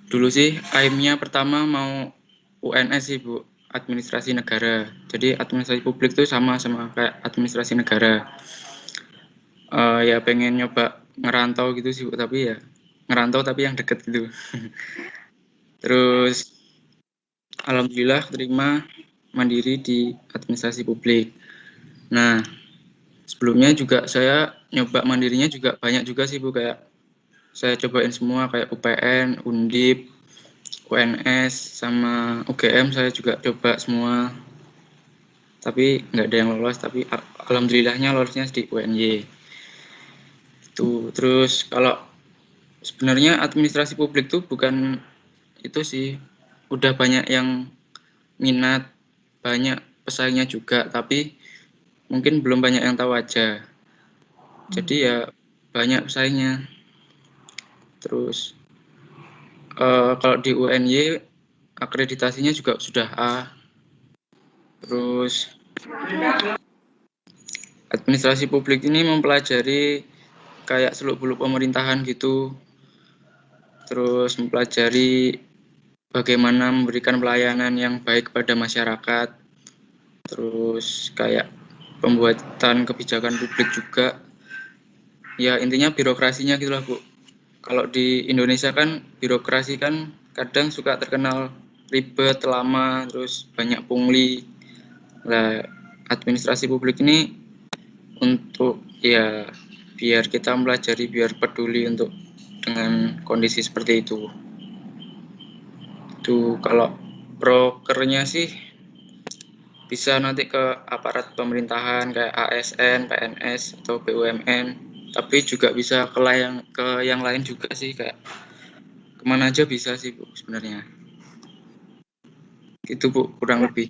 Dulu sih aimnya pertama mau UNS sih, Bu. Administrasi negara. Jadi administrasi publik itu sama kayak administrasi negara. Ya pengen nyoba ngerantau gitu sih, tapi ya ngerantau tapi yang deket gitu. Terus alhamdulillah terima mandiri di administrasi publik. Nah, sebelumnya juga saya nyoba mandirinya juga banyak juga sih, Bu, kayak saya cobain semua kayak UPN, Undip, UNS sama UGM saya juga coba semua, tapi nggak ada yang lolos. Tapi alhamdulillahnya lolosnya di UNY itu. Terus kalau sebenarnya administrasi publik tuh bukan itu sih, udah banyak yang minat, banyak pesaingnya juga, tapi mungkin belum banyak yang tahu aja. Jadi ya banyak pesaingnya. Terus kalau di UNY akreditasinya juga sudah A. Terus administrasi publik ini mempelajari kayak seluk-beluk pemerintahan gitu. Terus mempelajari bagaimana memberikan pelayanan yang baik kepada masyarakat. Terus kayak pembuatan kebijakan publik juga. Ya intinya birokrasinya gitulah Bu. Kalau di Indonesia kan birokrasi kan kadang suka terkenal ribet, lama, terus banyak pungli. Nah, administrasi publik ini untuk ya biar kita mempelajari, biar peduli untuk dengan kondisi seperti itu. Itu kalau prokernya sih bisa nanti ke aparat pemerintahan kayak ASN, PNS atau BUMN. Tapi juga bisa ke yang lain juga sih, kayak kemana aja bisa sih Bu sebenarnya. Itu Bu kurang lebih.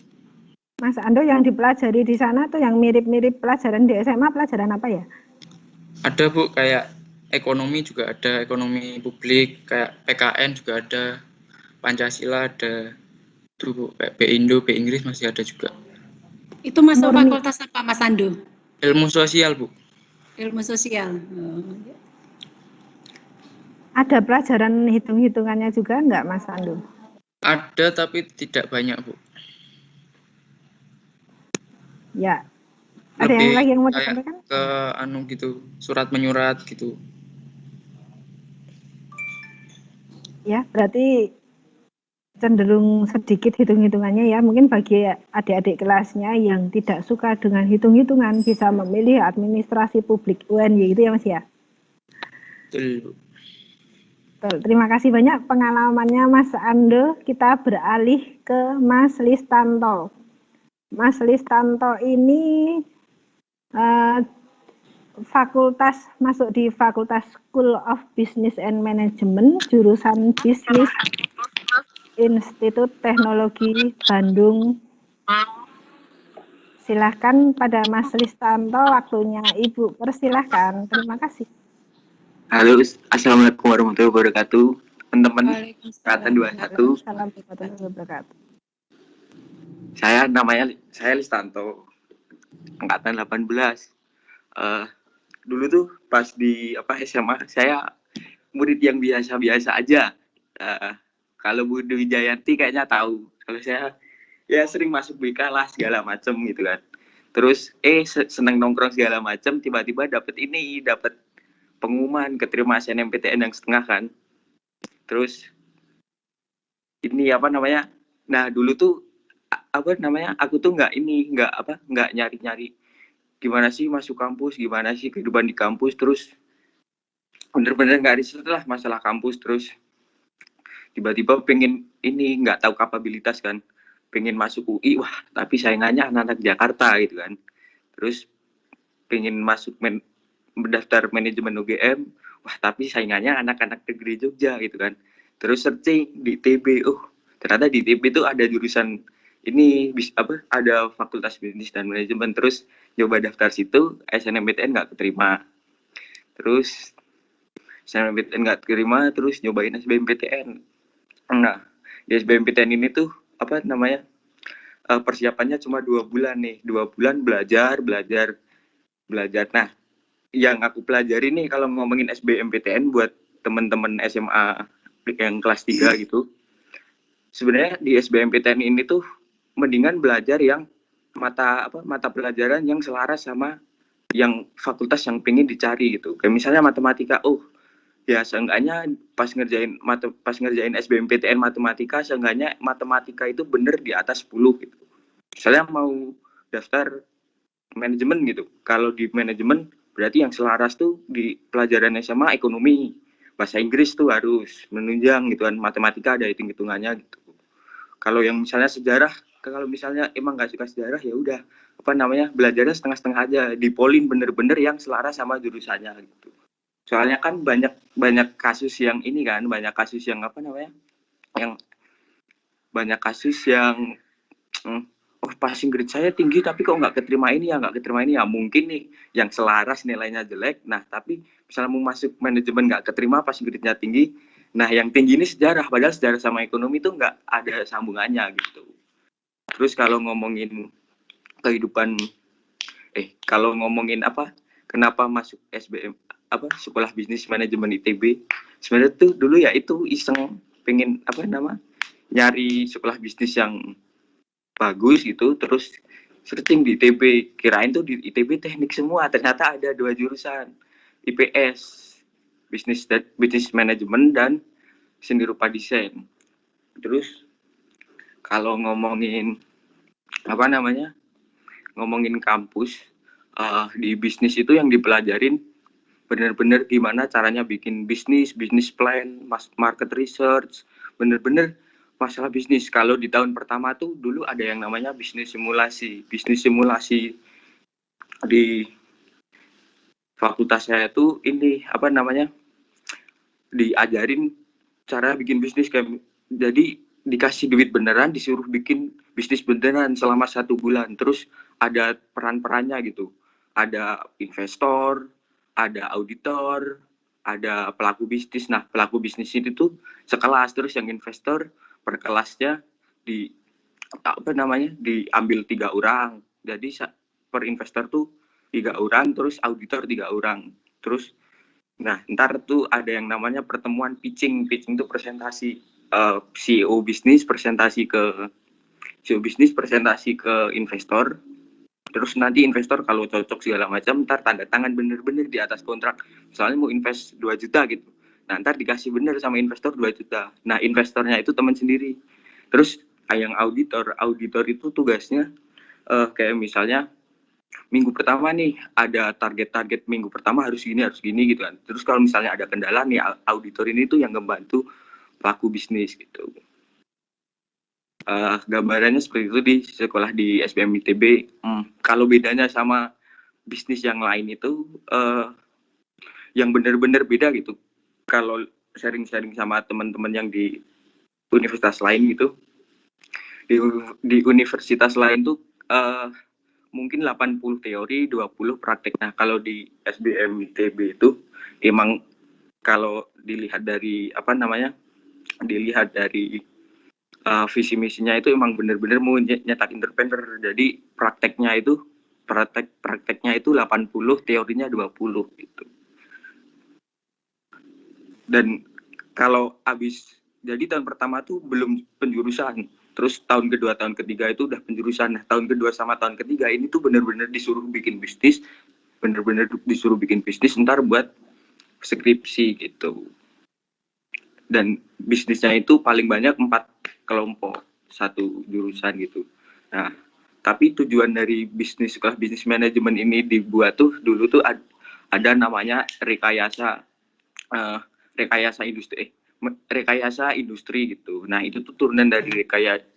Mas Ando, yang dipelajari di sana tuh yang mirip-mirip pelajaran di SMA, pelajaran apa ya? Ada Bu, kayak ekonomi juga ada, ekonomi publik, kayak PKN juga ada, Pancasila ada, itu Bu, kayak B-Indo, B-Inggris masih ada juga. Itu masuk fakultas apa Mas Ando? Ilmu sosial Bu. Ilmu sosial. Ada pelajaran hitung-hitungannya juga enggak Mas Ando? Ada tapi tidak banyak Bu. Ya. Ada yang lagi yang mau kayak disampaikan? ke anu gitu, surat menyurat gitu. Ya, berarti cenderung sedikit hitung-hitungannya ya. Mungkin bagi adik-adik kelasnya yang tidak suka dengan hitung-hitungan bisa memilih administrasi publik UNY gitu ya Mas ya. Betul. Betul. Terima kasih banyak pengalamannya Mas Ando. Kita beralih ke Mas Listanto. Mas Listanto ini masuk di Fakultas School of Business and Management, jurusan Bisnis, Institut Teknologi Bandung. Silahkan pada Mas Listanto, waktunya Ibu persilahkan. Terima kasih. Halo, Assalamualaikum warahmatullahi wabarakatuh. Teman-teman Angkatan 21. Assalamualaikum warahmatullahi wabarakatuh. Saya Listanto, Angkatan 18. Dulu tuh pas di SMA, saya murid yang biasa-biasa aja. Kalau Bu Wijayanti kayaknya tahu. Kalau saya ya sering masuk BK lah segala macem gitu kan. Terus seneng nongkrong segala macem, tiba-tiba dapat pengumuman keterima SNMPTN yang setengah kan. Terus ini nah dulu tuh aku tuh nggak nyari gimana sih masuk kampus, gimana sih kehidupan di kampus, terus bener-bener nggak riset lah masalah kampus. Terus tiba-tiba pengen nggak tahu kapabilitas kan, pengen masuk UI, wah tapi saingannya anak-anak Jakarta gitu kan. Terus pengen masuk mendaftar manajemen UGM, wah tapi saingannya anak-anak negeri Jogja gitu kan. Terus searching di ITB, ternyata di ITB itu ada jurusan ada Fakultas Bisnis dan Manajemen. Terus coba daftar situ, SNMPTN nggak keterima. Terus SNMPTN nggak keterima, terus nyobain SBMPTN. Nah, di SBMPTN ini tuh persiapannya cuma 2 bulan nih, 2 bulan belajar. Nah, yang aku pelajari nih kalau ngomongin SBMPTN buat teman-teman SMA yang kelas 3 gitu. Sebenarnya di SBMPTN ini tuh mendingan belajar yang mata pelajaran yang selaras sama yang fakultas yang pengen dicari gitu. Kayak misalnya matematika, ya seenggaknya pas ngerjain SBMPTN matematika, seenggaknya matematika itu bener di atas 10 gitu. Misalnya mau daftar manajemen gitu. Kalau di manajemen berarti yang selaras tuh di pelajaran SMA ekonomi, bahasa Inggris tuh harus menunjang gitu kan, matematika ada hitung-hitungannya gitu. Kalau yang misalnya sejarah, kalau misalnya emang nggak suka sejarah ya udah belajarnya setengah-setengah aja, dipolin bener-bener yang selaras sama jurusannya gitu. Soalnya kan banyak kasus yang banyak kasus yang passing grade saya tinggi tapi kok nggak keterima ini ya, mungkin nih yang selaras nilainya jelek. Nah tapi misalnya mau masuk manajemen nggak keterima, passing grade-nya tinggi, Nah, yang tinggi ini sejarah, padahal sejarah sama ekonomi itu nggak ada sambungannya gitu. Terus kalau ngomongin kehidupan, kalau ngomongin kenapa masuk SBM, Sekolah Bisnis Manajemen ITB, sebenarnya tuh dulu ya itu iseng, pengen nyari sekolah bisnis yang bagus gitu, terus searching di ITB, kirain tuh di ITB teknik semua, ternyata ada 2 jurusan, IPS, Bisnis Manajemen dan Seni Rupa Desain. Terus kalau ngomongin ngomongin kampus, di bisnis itu yang dipelajarin bener-bener gimana caranya bikin bisnis plan, market research, bener-bener masalah bisnis. Kalau di tahun pertama tuh dulu ada yang namanya bisnis simulasi di fakultas saya tuh ini diajarin cara bikin bisnis, kayak jadi dikasih duit beneran, disuruh bikin bisnis beneran selama 1 bulan. Terus ada peran-perannya gitu, ada investor, ada auditor, ada pelaku bisnis. Nah, pelaku bisnis itu tuh sekelas, terus yang investor per kelasnya diambil 3 orang. Jadi per investor tuh 3 orang, terus auditor 3 orang. Terus nah, ntar tuh ada yang namanya pertemuan pitching itu presentasi, CEO bisnis presentasi ke investor. Terus nanti investor kalau cocok segala macam, ntar tanda tangan bener-bener di atas kontrak. Misalnya mau invest 2 juta gitu. Nah, ntar dikasih bener sama investor 2 juta. Nah, investornya itu teman sendiri. Terus yang auditor itu tugasnya kayak misalnya minggu pertama nih ada target minggu pertama harus gini gitu kan. Terus kalau misalnya ada kendala nih, auditor ini tuh yang membantu pelaku bisnis gitu. Gambarannya seperti itu di sekolah di SBM ITB. Kalau bedanya sama bisnis yang lain itu yang benar-benar beda gitu. Kalau sharing-sharing sama teman-teman yang di universitas lain gitu, di universitas lain tuh mungkin 80 teori, 20 praktek. Nah, kalau di SBM ITB itu emang kalau dilihat dari visi misinya itu emang benar-benar mau nyetak entrepreneur. Jadi prakteknya itu 80, teorinya 20 gitu. Dan kalau jadi tahun pertama tuh belum penjurusan. Terus tahun kedua, tahun ketiga itu udah penjurusan. Nah, tahun kedua sama tahun ketiga ini tuh benar-benar disuruh bikin bisnis, ntar buat skripsi gitu. Dan bisnisnya itu paling banyak 4 kelompok, 1 jurusan gitu. Nah, tapi tujuan dari sekolah bisnis manajemen ini dibuat tuh dulu tuh ada namanya rekayasa industri gitu. Nah, itu tuh turunan dari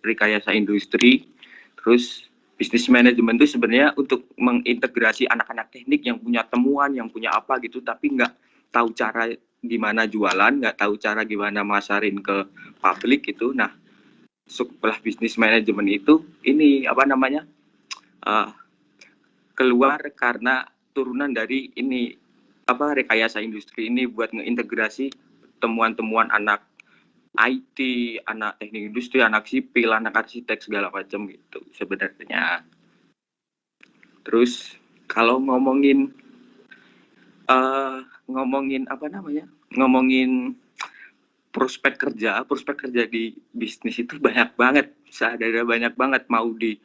rekayasa industri. Terus bisnis manajemen itu sebenarnya untuk mengintegrasi anak-anak teknik yang punya temuan, yang punya apa gitu, tapi nggak tahu cara gimana jualan, nggak tahu cara gimana masarin ke publik gitu. Nah, sekolah bisnis manajemen itu ini keluar karena turunan dari ini rekayasa industri ini buat ngeintegrasi temuan-temuan anak IT, anak teknik industri, anak sipil, anak arsitek segala macam gitu sebenarnya. Terus kalau ngomongin prospek kerja di bisnis itu banyak banget, mau di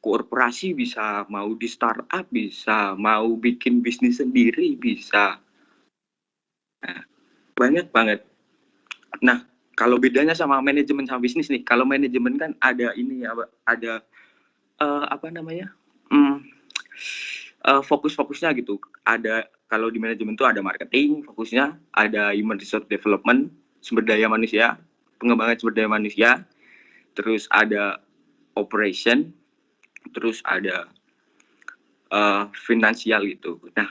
korporasi bisa, mau di startup bisa, mau bikin bisnis sendiri bisa. Nah, banyak banget. Nah, kalau bedanya sama manajemen sama bisnis nih, kalau manajemen kan ada fokus-fokusnya gitu. Ada, kalau di manajemen itu ada marketing, fokusnya ada human resource development, sumber daya manusia, pengembangan sumber daya manusia, terus ada operation, terus ada finansial gitu. Nah,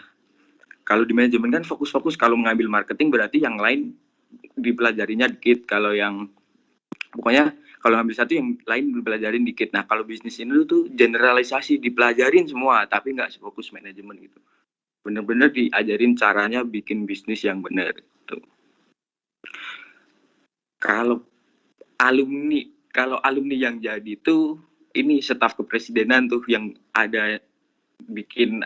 kalau di manajemen kan fokus-fokus, kalau mengambil marketing berarti yang lain dipelajarinya dikit, kalau ambil satu yang lain dipelajarin dikit. Nah, kalau bisnis ini tuh generalisasi, dipelajarin semua tapi nggak sefokus manajemen gitu. Bener-bener diajarin caranya bikin bisnis yang benar gitu. Kalau alumni yang jadi itu ini staf kepresidenan tuh yang ada bikin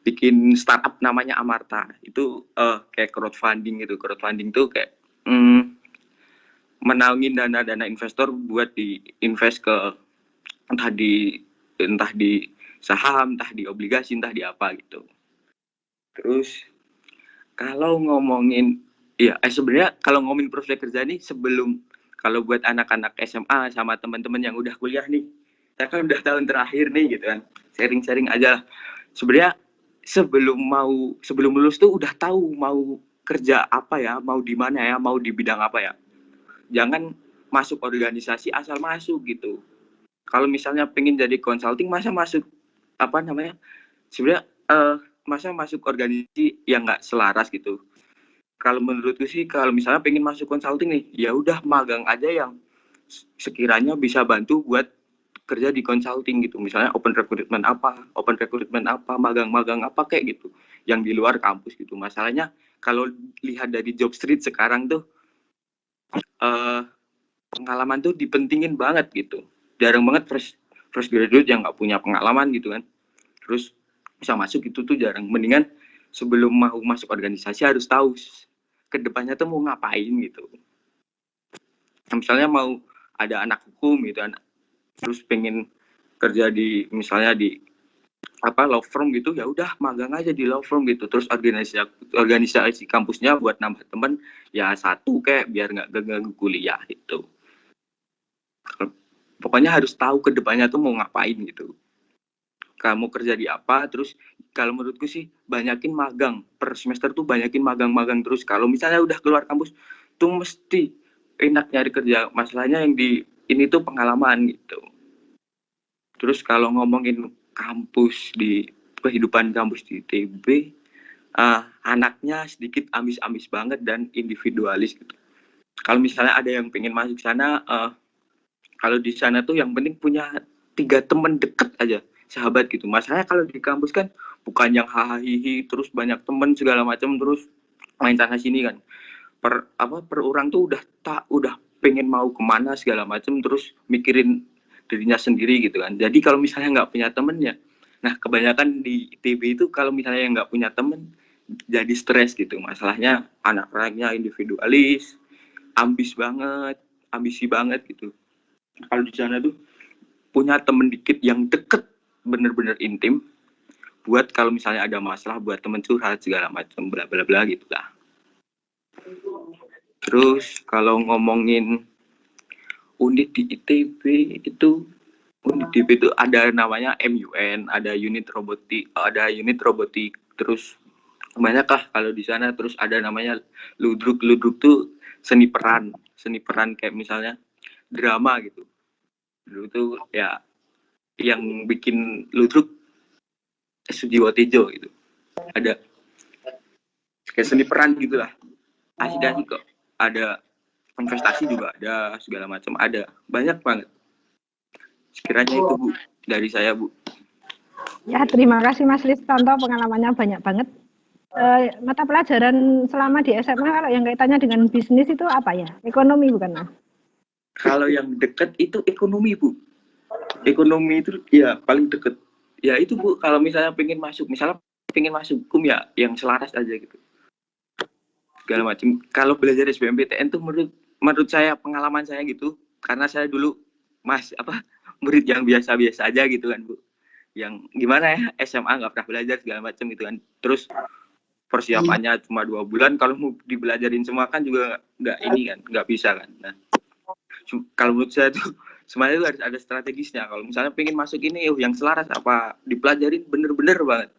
bikin startup namanya Amarta. Itu kayak crowdfunding gitu. Crowdfunding tuh kayak menaungin dana investor buat diinvest ke entah di saham, entah di obligasi, entah di apa gitu. Terus kalau ngomongin sebenarnya kalau ngomongin prospek kerja nih, sebelum kalau buat anak-anak SMA sama teman-teman yang udah kuliah nih, saya kan udah tahun terakhir nih gitu kan, sharing-sharing aja lah. Sebenarnya sebelum lulus tuh udah tahu mau kerja apa ya, mau di mana ya, mau di bidang apa ya. Jangan masuk organisasi asal masuk gitu. Kalau misalnya pengen jadi consulting, masa masuk sebenarnya masa masuk organisasi yang nggak selaras gitu. Kalau menurutku sih, kalau misalnya pengen masuk consulting nih, ya udah magang aja yang sekiranya bisa bantu buat kerja di consulting gitu. Misalnya open recruitment apa, magang apa kayak gitu, yang di luar kampus gitu. Masalahnya kalau lihat dari job street sekarang tuh pengalaman tuh dipentingin banget gitu. Jarang banget fresh graduate yang nggak punya pengalaman gitu kan. Terus bisa masuk itu tuh jarang. Mendingan sebelum mau masuk organisasi harus tahu kedepannya tuh mau ngapain gitu. Misalnya mau ada anak hukum gitu, terus pengen kerja di misalnya di law firm gitu, ya udah magang aja di law firm gitu. Terus organisasi kampusnya buat nambah teman ya satu kayak biar nggak ganggu kuliah gitu. Pokoknya harus tahu kedepannya tuh mau ngapain gitu. Kamu kerja di apa, terus kalau menurutku sih banyakin magang per semester tuh, banyakin magang terus. Kalau misalnya udah keluar kampus tuh mesti enak nyari kerja. Masalahnya yang di ini tuh pengalaman gitu. Terus kalau ngomongin kampus di kehidupan kampus di ITB, anaknya sedikit amis-amis banget dan individualis gitu. Kalau misalnya ada yang pengen masuk sana, kalau di sana tuh yang penting punya 3 teman deket aja, sahabat gitu. Masalahnya kalau di kampus kan bukan yang hahihi terus banyak temen segala macam terus main sana sini kan. Per orang tuh udah pengen mau kemana segala macam terus mikirin dirinya sendiri gitu kan. Jadi kalau misalnya nggak punya temennya, nah kebanyakan di ITB itu kalau misalnya yang nggak punya temen jadi stres gitu. Masalahnya anak-anaknya individualis, ambisi banget gitu. Kalau di sana tuh punya temen dikit yang deket, bener-bener intim, buat kalau misalnya ada masalah buat temen curhat segala macam bla bla bla gitu lah. Terus kalau ngomongin unit di ITB itu ada namanya MUN, ada unit robotik, terus banyak lah kalau di sana. Terus ada namanya ludruk tuh seni peran kayak misalnya drama gitu. Dulu tuh ya yang bikin ludruk Sujiwo Tejo gitu. Ada kayak seni peran gitu lah. Asik kok. Ada investasi juga ada, segala macam ada. Banyak banget. Sekiranya itu Bu dari saya Bu. Ya, terima kasih Mas Listanto, pengalamannya banyak banget. Mata pelajaran selama di SMA kalau yang kaitannya dengan bisnis itu apa ya? Ekonomi bukan Mas? Kalau yang dekat itu ekonomi Bu. Ekonomi itu ya paling deket. Ya itu Bu, kalau misalnya pengen masuk hukum ya yang selaras aja gitu. Segala macam. Kalau belajar SBMPTN tuh menurut saya, pengalaman saya gitu, karena saya dulu murid yang biasa-biasa aja gitu kan Bu. Yang gimana ya, SMA nggak pernah belajar segala macam gitu kan. Terus persiapannya cuma 2 bulan, kalau mau dibelajarin semua kan juga nggak bisa kan. Nah, kalau menurut saya tuh semuanya itu harus ada strategisnya. Kalau misalnya pengen masuk ini yang selaras apa dipelajarin bener-bener banget.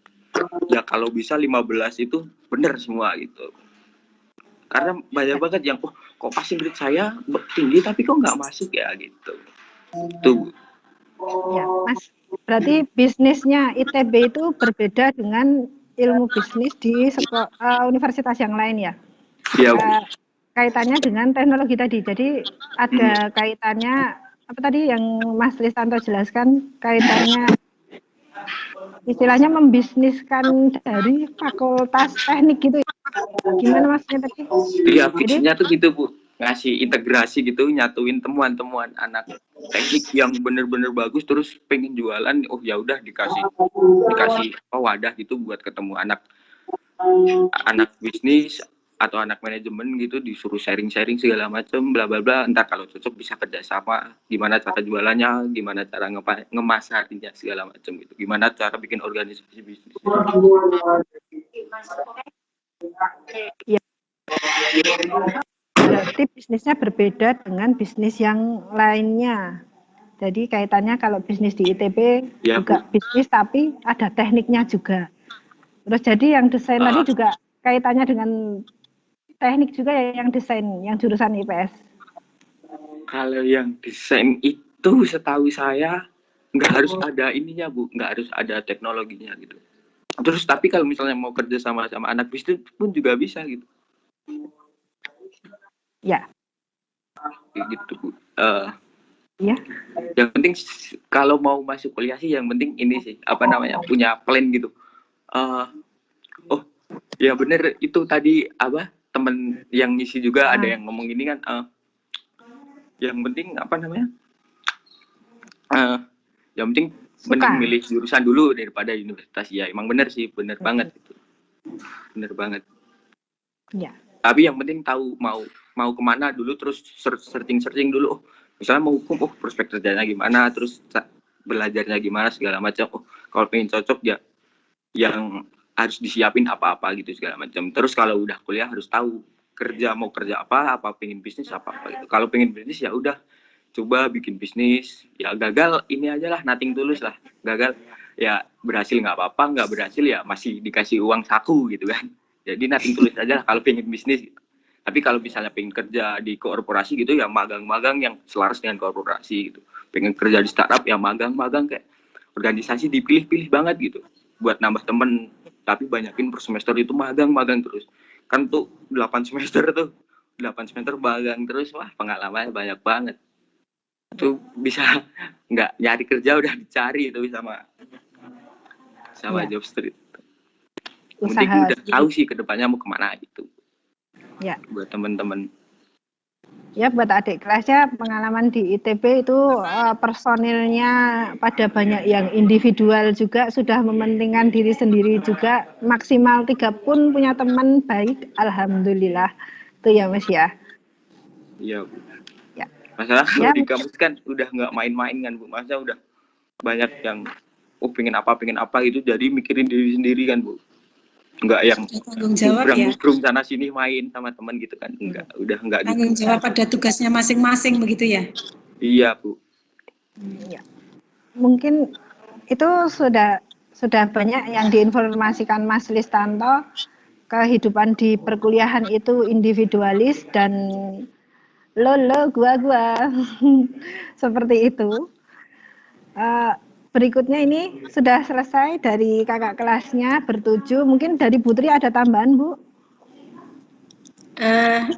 Ya kalau bisa 15 itu bener semua gitu. Karena banyak banget yang kok passing grade saya tinggi tapi kok nggak masuk ya gitu. Tuh. Ya, Mas. Berarti bisnisnya ITB itu berbeda dengan ilmu bisnis di universitas yang lain ya? Iya. Kaitannya dengan teknologi tadi. Jadi ada kaitannya apa tadi yang Mas Listanto jelaskan, kaitannya istilahnya membisniskan dari fakultas teknik gitu ya. Gimana maksudnya tadi? Iya, Jadi visinya tuh gitu Bu, ngasih integrasi gitu, nyatuin temuan-temuan anak teknik yang bener-bener bagus, terus pengen jualan, oh ya udah dikasih wadah gitu buat ketemu anak bisnis atau anak manajemen gitu, disuruh sharing-sharing segala macam, bla bla bla. Entar kalau cocok bisa kerjasama, gimana cara jualannya, gimana cara ngemasarnya segala macam gitu, gimana cara bikin organisasi bisnis. ya, berarti bisnisnya berbeda dengan bisnis yang lainnya. Jadi kaitannya kalau bisnis di ITB Ya, juga bisnis tapi ada tekniknya juga. Terus jadi yang desain tadi juga kaitannya dengan teknik juga ya, yang desain, yang jurusan IPS. kalau yang desain itu setahu saya nggak harus ada ininya Bu, nggak harus ada teknologinya gitu. Terus tapi kalau misalnya mau kerja sama anak bisnis pun juga bisa gitu. Ya. Gitu Bu. Ya. Yang penting kalau mau masuk kuliah sih yang penting ini sih punya plan gitu. Oh ya bener itu tadi temen yang ngisi juga ada yang ngomong ini kan. Yang penting yang penting mending milih jurusan dulu daripada universitas. Ya emang bener sih, bener banget itu. Bener banget. Ya. Tapi yang penting tahu mau kemana dulu, terus searching dulu. Misalnya mau hukum, prospek kerjanya gimana, terus belajarnya gimana segala macam. Kalau pengen cocok ya yang harus disiapin apa-apa gitu segala macam. Terus kalau udah kuliah harus tahu mau kerja apa pengen bisnis apa gitu. Kalau pengen bisnis ya udah coba bikin bisnis. Ya gagal ini aja lah, nothing tulus lah. Gagal ya berhasil nggak apa-apa, nggak berhasil ya masih dikasih uang saku gitu kan. Jadi nothing tulus aja lah kalau pengen bisnis gitu. Tapi kalau misalnya pengen kerja di korporasi gitu ya magang-magang yang selaras dengan korporasi gitu. Pengen kerja di startup ya magang-magang kayak organisasi dipilih-pilih banget gitu. Buat nambah temen, tapi banyakin per semester itu magang terus. Kan tuh 8 semester magang terus, wah pengalamannya banyak banget. Tuh bisa nggak nyari kerja udah dicari itu sama Job Street. Mungkin udah tahu sih kedepannya mau kemana gitu. Ya. Buat teman-teman. Ya buat adik kelasnya pengalaman di ITB itu personilnya pada banyak yang individual juga, sudah mementingkan diri sendiri juga, maksimal 3 pun punya teman baik, alhamdulillah. Itu ya Mas ya. Iya Bu. Ya. Masalah kalau di kampus kan udah nggak main-main kan Bu, masa udah banyak yang pengen apa gitu, jadi mikirin diri sendiri kan Bu. Enggak yang tanggung jawab ya. sana sini main sama teman gitu kan. Enggak, udah enggak gitu. Tanggung jawab pada tugasnya masing-masing begitu ya. Iya, Bu. Ya. Mungkin itu sudah banyak yang diinformasikan Mas Listanto. Kehidupan di perkuliahan itu individualis dan gua seperti itu. Berikutnya ini sudah selesai dari kakak kelasnya bertujuh. Mungkin dari Putri ada tambahan, Bu?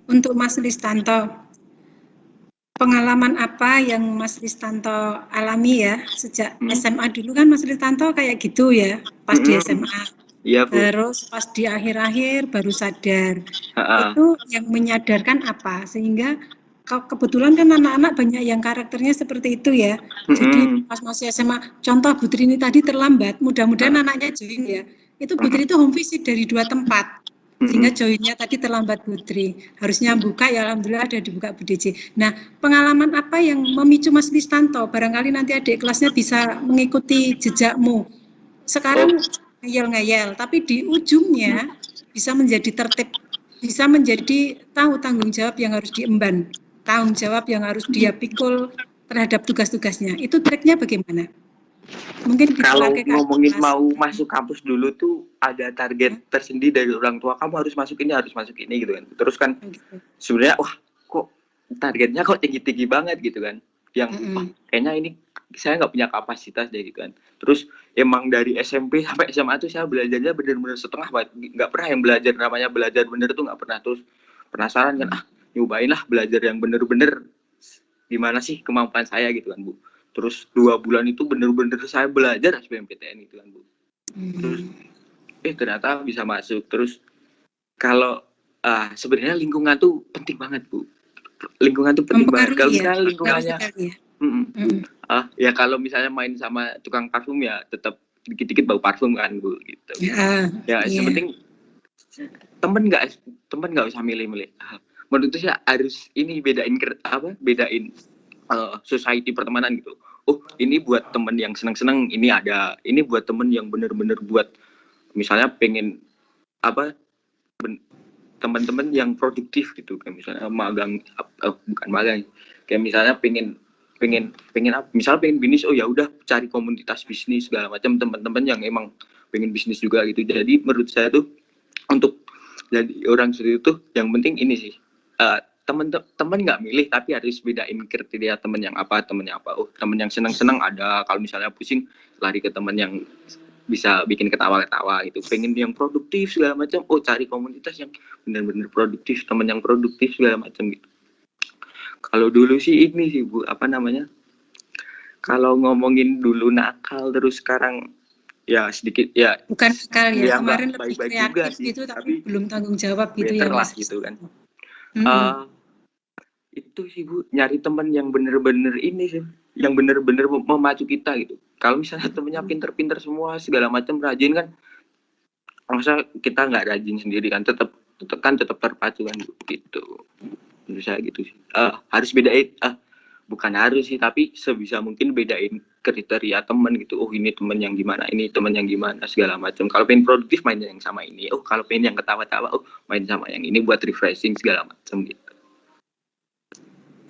Untuk Mas Listanto, pengalaman apa yang Mas Listanto alami ya sejak SMA dulu kan Mas Listanto kayak gitu ya, pas di SMA. Iya, Bu. Terus pas di akhir-akhir baru sadar. Itu yang menyadarkan apa? Sehingga kebetulan kan anak-anak banyak yang karakternya seperti itu ya. Jadi pas masih SMA, contoh Putri ini tadi terlambat, mudah-mudahan anaknya join ya. Itu Putri itu home visit dari 2 tempat. Sehingga joinnya tadi terlambat Putri. Harusnya buka ya alhamdulillah ada dibuka Bu DJ. Nah, pengalaman apa yang memicu Mas Listanto? Barangkali nanti adik kelasnya bisa mengikuti jejakmu. Sekarang ngeyel-ngeyel, tapi di ujungnya bisa menjadi tertib, bisa menjadi tahu tanggung jawab yang harus diemban, tanggung jawab yang harus dia pikul terhadap tugas-tugasnya. Itu treknya bagaimana? Mungkin kalau ngomongin mau masuk kampus dulu tuh ada target tersendiri dari orang tua, kamu harus masuk ini gitu kan. Terus kan sebenarnya kok targetnya kok tinggi-tinggi banget gitu kan. Yang kayaknya ini saya nggak punya kapasitas deh gitu kan. Terus emang dari SMP sampai SMA tuh saya belajarnya bener-bener setengah banget. Nggak pernah yang namanya belajar bener tuh nggak pernah. Terus penasaran kan, nyobain lah belajar yang bener-bener gimana sih kemampuan saya gitu kan Bu. Terus 2 bulan itu bener-bener saya belajar SBMPTN gitu kan Bu. Terus ternyata bisa masuk. Terus kalau sebenarnya lingkungan tuh penting banget, Bu. Lingkungan tuh penting banget. Kalau misalnya lingkungannya ya kalau misalnya main sama tukang parfum ya tetap dikit-dikit bau parfum kan, Bu, gitu. Sepenting temen nggak usah milih-milih. Menurut saya harus ini bedain society pertemanan gitu. Oh, ini buat temen yang seneng-seneng, ini ada. Ini buat temen yang bener-bener buat misalnya pengen teman-teman yang produktif gitu, kayak misalnya magang, bukan magang, kayak misalnya pengen misalnya pengen bisnis, oh ya udah cari komunitas bisnis segala macam, teman-teman yang emang pengen bisnis juga gitu. Jadi menurut saya tuh untuk jadi orang seperti itu yang penting ini sih, teman nggak milih tapi harus bedain kriteria teman yang apa. Oh, teman yang senang-senang ada, kalau misalnya pusing lari ke teman yang bisa bikin ketawa-ketawa gitu. Pengen yang produktif segala macam, oh cari komunitas yang benar-benar produktif, teman yang produktif segala macam gitu. Kalau dulu sih ini sih, Bu, kalau ngomongin dulu nakal terus sekarang ya sedikit ya, bukan nakal ya, kemarin lebih baik-baik kreatif juga sih, gitu tapi belum tanggung jawab gitu ya, Mas. Gitu kan. Itu sih, Bu, nyari teman yang bener-bener ini sih, yang bener-bener memacu kita gitu. Kalau misalnya temennya pinter-pinter semua segala macam, rajin kan, masa kita nggak rajin sendiri kan, tetap terpacu kan gitu. Menurut saya gitu sih. Harus bedain, bukan harus sih, tapi sebisa mungkin bedain kriteria teman gitu. Oh, ini teman yang gimana, ini teman yang gimana segala macam. Kalau pengen produktif main yang sama ini. Oh, kalau pengen yang ketawa-tawa, oh main sama yang ini buat refreshing segala macam gitu.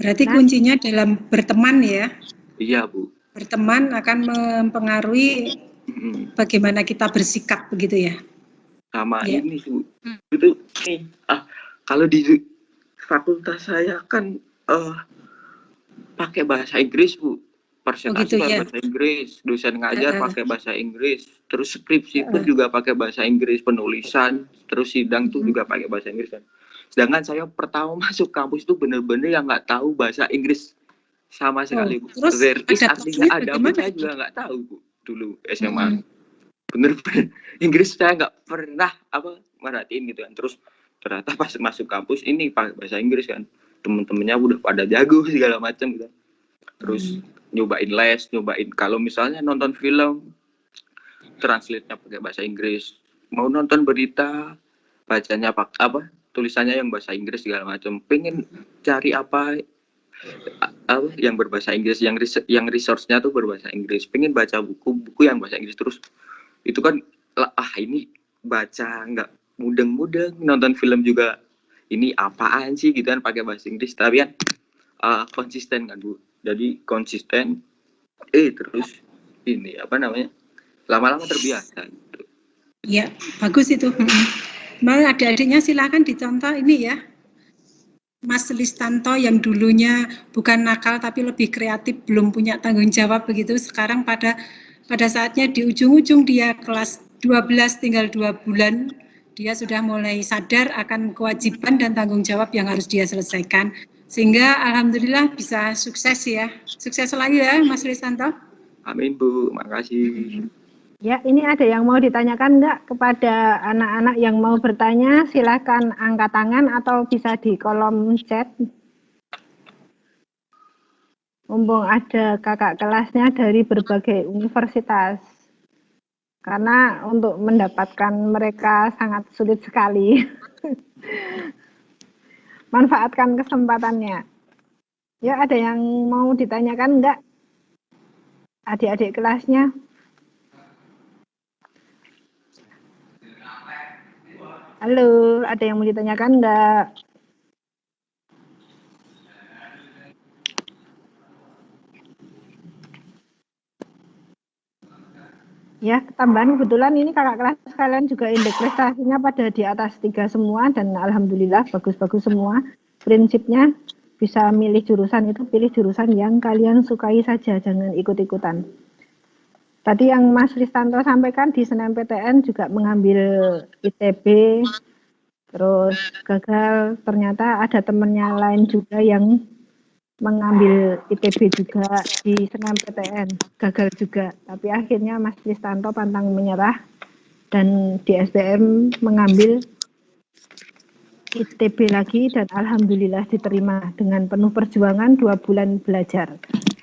Berarti kuncinya dalam berteman ya? Iya, Bu. Berteman akan mempengaruhi bagaimana kita bersikap begitu ya? Sama ini, Bu. Itu nih, kalau di fakultas saya kan pakai bahasa Inggris, Bu. Presentasi bahasa Inggris, dosen ngajar pakai bahasa Inggris, terus skripsi pun juga pakai bahasa Inggris, penulisan, terus sidang tuh juga pakai bahasa Inggris kan. Sedangkan saya pertama masuk kampus itu bener-bener yang nggak tahu bahasa Inggris sama sekali, Bu. Terus artinya ada pun saya juga nggak tahu, Bu, dulu SMA. Bener-bener Inggris saya nggak pernah merhatiin gitu kan. Terus ternyata pas masuk kampus ini pakai bahasa Inggris kan, temen-temennya udah pada jago segala macam gitu. Terus nyobain kalau misalnya nonton film, translate-nya pakai bahasa Inggris. Mau nonton berita, bacanya tulisannya yang bahasa Inggris segala macam. Pengen cari yang berbahasa Inggris, yang resource-nya tuh berbahasa Inggris. Pengen baca buku yang bahasa Inggris. Terus itu kan ini baca nggak mudeng-mudeng, nonton film juga ini apaan sih gitu kan pakai bahasa Inggris. Tapi kan konsisten kan, Bu. Jadi konsisten terus ini lama-lama terbiasa gitu. Ya, bagus itu. Malah adik-adiknya silakan dicontoh ini ya, Mas Listanto yang dulunya bukan nakal tapi lebih kreatif, belum punya tanggung jawab begitu. Sekarang pada saatnya di ujung-ujung dia kelas 12 tinggal 2 bulan, dia sudah mulai sadar akan kewajiban dan tanggung jawab yang harus dia selesaikan. Sehingga alhamdulillah bisa sukses ya. Sukses selalu ya Mas Listanto. Amin, Bu, makasih. Ya, ini ada yang mau ditanyakan enggak kepada anak-anak yang mau bertanya? Silakan angkat tangan atau bisa di kolom chat. Mumpung ada kakak kelasnya dari berbagai universitas. Karena untuk mendapatkan mereka sangat sulit sekali. Manfaatkan kesempatannya. Ya, ada yang mau ditanyakan enggak? Adik-adik kelasnya. Halo, ada yang mau ditanyakan enggak? Ya, tambahan kebetulan ini kakak kelas kalian juga indeks prestasinya pada di atas 3 semua dan alhamdulillah bagus-bagus semua. Prinsipnya bisa milih jurusan itu pilih jurusan yang kalian sukai saja, jangan ikut-ikutan. Tadi yang Mas Listanto sampaikan di SNMPTN juga mengambil ITB, terus gagal, ternyata ada temennya lain juga yang mengambil ITB juga di SNMPTN, gagal juga. Tapi akhirnya Mas Listanto pantang menyerah dan di SBM mengambil ITB lagi dan alhamdulillah diterima dengan penuh perjuangan 2 bulan belajar.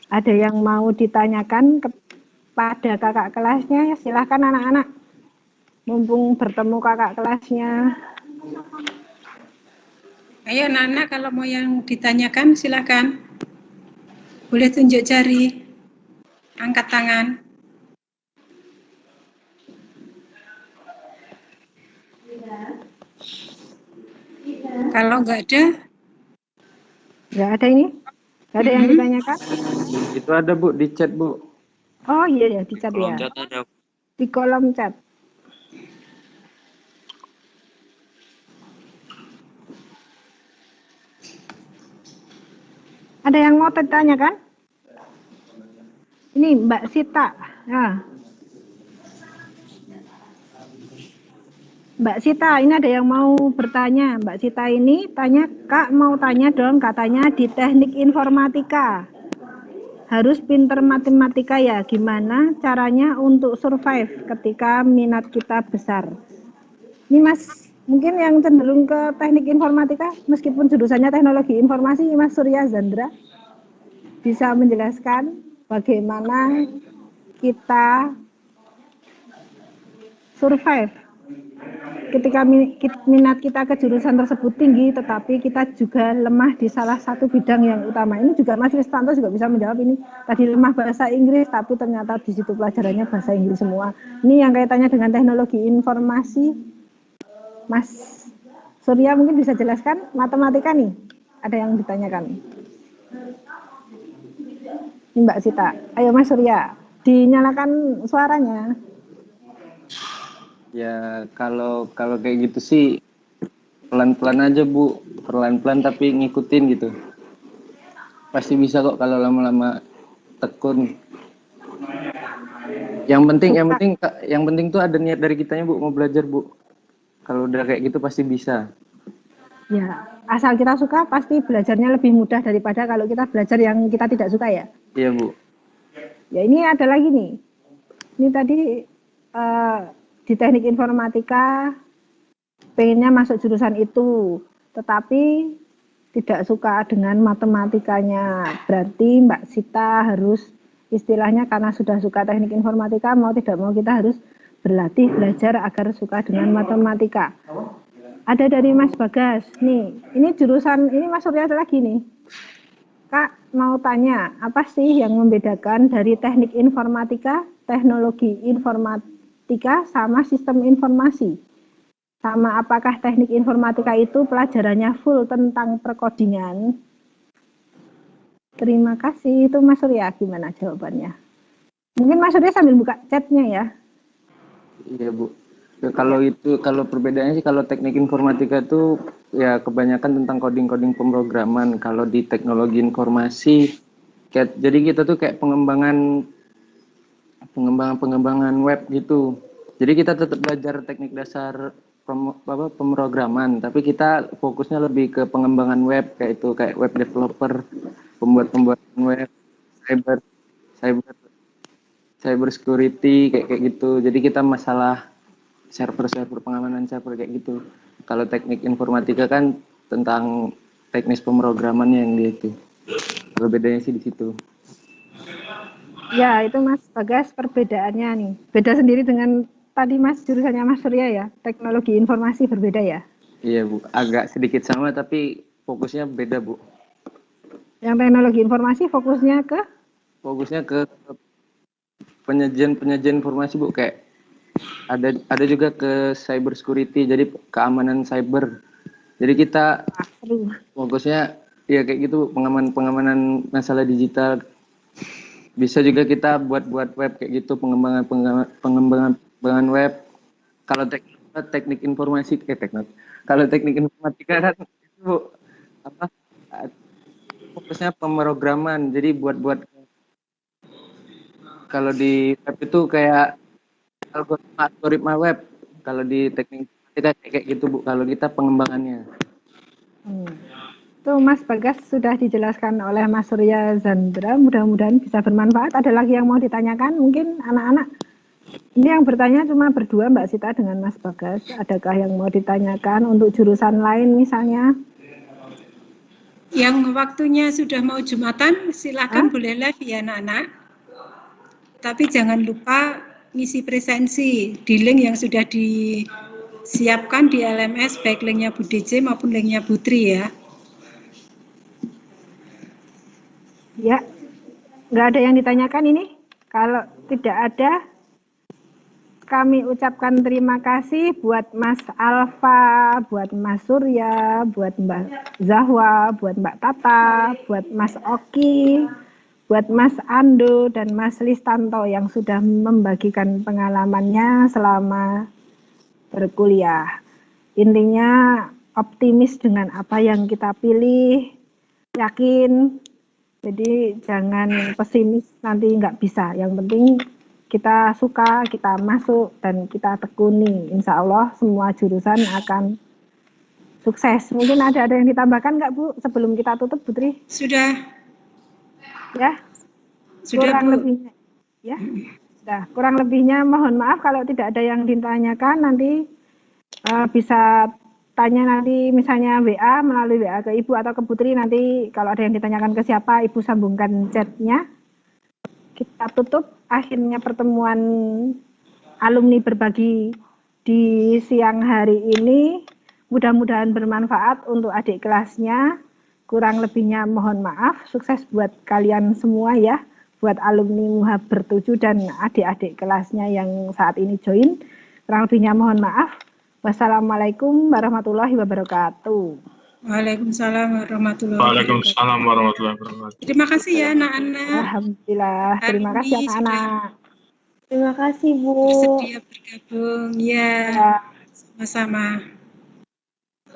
Ada yang mau ditanyakan kepada kakak kelasnya? Silahkan anak-anak. Mumpung bertemu kakak kelasnya. Ayo anak-anak kalau mau yang ditanyakan silakan. Boleh tunjuk jari, angkat tangan. Kalau nggak ada? Nggak ada ini? Nggak ada yang ditanyakan? Itu ada Bu di chat Bu. Oh iya ya, di chat ya. Di kolom chat. Ada yang mau ditanyakan? Ini Mbak Sita. Nah. Mbak Sita, ini ada yang mau bertanya. Mbak Sita ini tanya, Kak mau tanya dong, katanya di teknik informatika. Harus pinter matematika ya, gimana caranya untuk survive ketika minat kita besar? Ini Mas, mungkin yang cenderung ke teknik informatika, meskipun jurusannya teknologi informasi, Mas Surya Zandra, bisa menjelaskan bagaimana kita survive ketika minat kita ke jurusan tersebut tinggi, tetapi kita juga lemah di salah satu bidang yang utama. Ini juga Mas Listanto juga bisa menjawab ini. Tadi lemah bahasa Inggris, tapi ternyata di situ pelajarannya bahasa Inggris semua. Ini yang kaitannya dengan teknologi informasi. Mas Surya mungkin bisa jelaskan matematika nih. Ada yang ditanyakan. Ini Mbak Sita. Ayo Mas Surya, dinyalakan suaranya. Ya kalau kayak gitu sih pelan-pelan aja Bu, pelan-pelan tapi ngikutin gitu. Pasti bisa kok kalau lama-lama tekun. Yang penting tuh ada niat dari kitanya Bu, mau belajar Bu. Kalau udah kayak gitu pasti bisa. Ya, asal kita suka pasti belajarnya lebih mudah daripada kalau kita belajar yang kita tidak suka ya. Iya Bu. Ya ini ada lagi nih. Ini tadi di teknik informatika pengennya masuk jurusan itu, tetapi tidak suka dengan matematikanya. Berarti Mbak Sita harus istilahnya karena sudah suka teknik informatika, mau tidak mau kita harus berlatih belajar agar suka dengan matematika. Ada dari Mas Bagas, nih ini jurusan, ini Mas Surya lagi nih. Kak mau tanya, apa sih yang membedakan dari teknik informatika, teknologi informatika, sama sistem informasi? Sama apakah teknik informatika itu pelajarannya full tentang perkodingan? Terima kasih, itu Mas Surya, gimana jawabannya? Mungkin Mas Surya sambil buka chatnya ya. Iya Bu. Ya, kalau perbedaannya sih kalau teknik informatika itu ya kebanyakan tentang coding pemrograman. Kalau di teknologi informasi jadi kita tuh kayak pengembangan web gitu. Jadi kita tetap belajar teknik dasar pemrograman, tapi kita fokusnya lebih ke pengembangan web kayak web developer, pembuatan web, cyber security kayak gitu. Jadi kita masalah server pengamanan server kayak gitu. Kalau teknik informatika kan tentang teknis pemrograman yang gitu. Kalau bedanya sih di situ. Ya, itu Mas Bagas perbedaannya nih. Beda sendiri dengan tadi Mas jurusannya Mas Surya ya. Teknologi informasi berbeda ya. Iya Bu, agak sedikit sama tapi fokusnya beda Bu. Yang teknologi informasi fokusnya ke penyajian informasi Bu, kayak ada juga ke cyber security, jadi keamanan cyber. Jadi kita fokusnya ya kayak gitu, pengamanan masalah digital. Bisa juga kita buat web kayak gitu, pengembangan web. Kalau teknik informasi kalau teknik informatika kan itu fokusnya pemrograman. Jadi buat kalau di web itu kayak algoritma web. Kalau di teknik kita kayak gitu Bu, kalau kita pengembangannya. Tuh Mas Bagas sudah dijelaskan oleh Mas Surya Zandra, mudah-mudahan bisa bermanfaat. Ada lagi yang mau ditanyakan mungkin anak-anak? Ini yang bertanya cuma berdua Mbak Sita dengan Mas Bagas. Adakah yang mau ditanyakan untuk jurusan lain misalnya? Yang waktunya sudah mau Jumatan, silakan boleh live ya anak-anak. Tapi jangan lupa ngisi presensi di link yang sudah disiapkan di LMS, baik linknya Bu DJ maupun linknya Bu Tri ya. Ya, nggak ada yang ditanyakan ini? Kalau tidak ada, kami ucapkan terima kasih buat Mas Alfa, buat Mas Surya, buat Mbak Zahwa, buat Mbak Tata, buat Mas Oki, buat Mas Ando, dan Mas Listanto yang sudah membagikan pengalamannya selama berkuliah. Intinya optimis dengan apa yang kita pilih, yakin. Jadi jangan pesimis nanti nggak bisa. Yang penting kita suka, kita masuk, dan kita tekuni. Insya Allah semua jurusan akan sukses. Mungkin ada yang ditambahkan nggak Bu sebelum kita tutup, Putri? Sudah. Ya. Sudah kurang Bu. lebihnya. Ya. Sudah. Kurang lebihnya mohon maaf kalau tidak ada yang ditanyakan. Nanti bisa tanya nanti misalnya WA, melalui WA ke Ibu atau ke Putri, nanti kalau ada yang ditanyakan ke siapa, Ibu sambungkan chatnya. Kita tutup akhirnya pertemuan alumni berbagi di siang hari ini. Mudah-mudahan bermanfaat untuk adik kelasnya. Kurang lebihnya mohon maaf. Sukses buat kalian semua ya, buat alumni Muhaber 7 dan adik-adik kelasnya yang saat ini join. Kurang lebihnya mohon maaf. Wassalamualaikum warahmatullahi wabarakatuh. Waalaikumsalam warahmatullahi Waalaikumsalam warahmatullahi wabarakatuh. Terima kasih ya anak-anak. Alhamdulillah. Terima kasih anak-anak. Terima kasih Bu. Bersedia bergabung. Ya, sama-sama.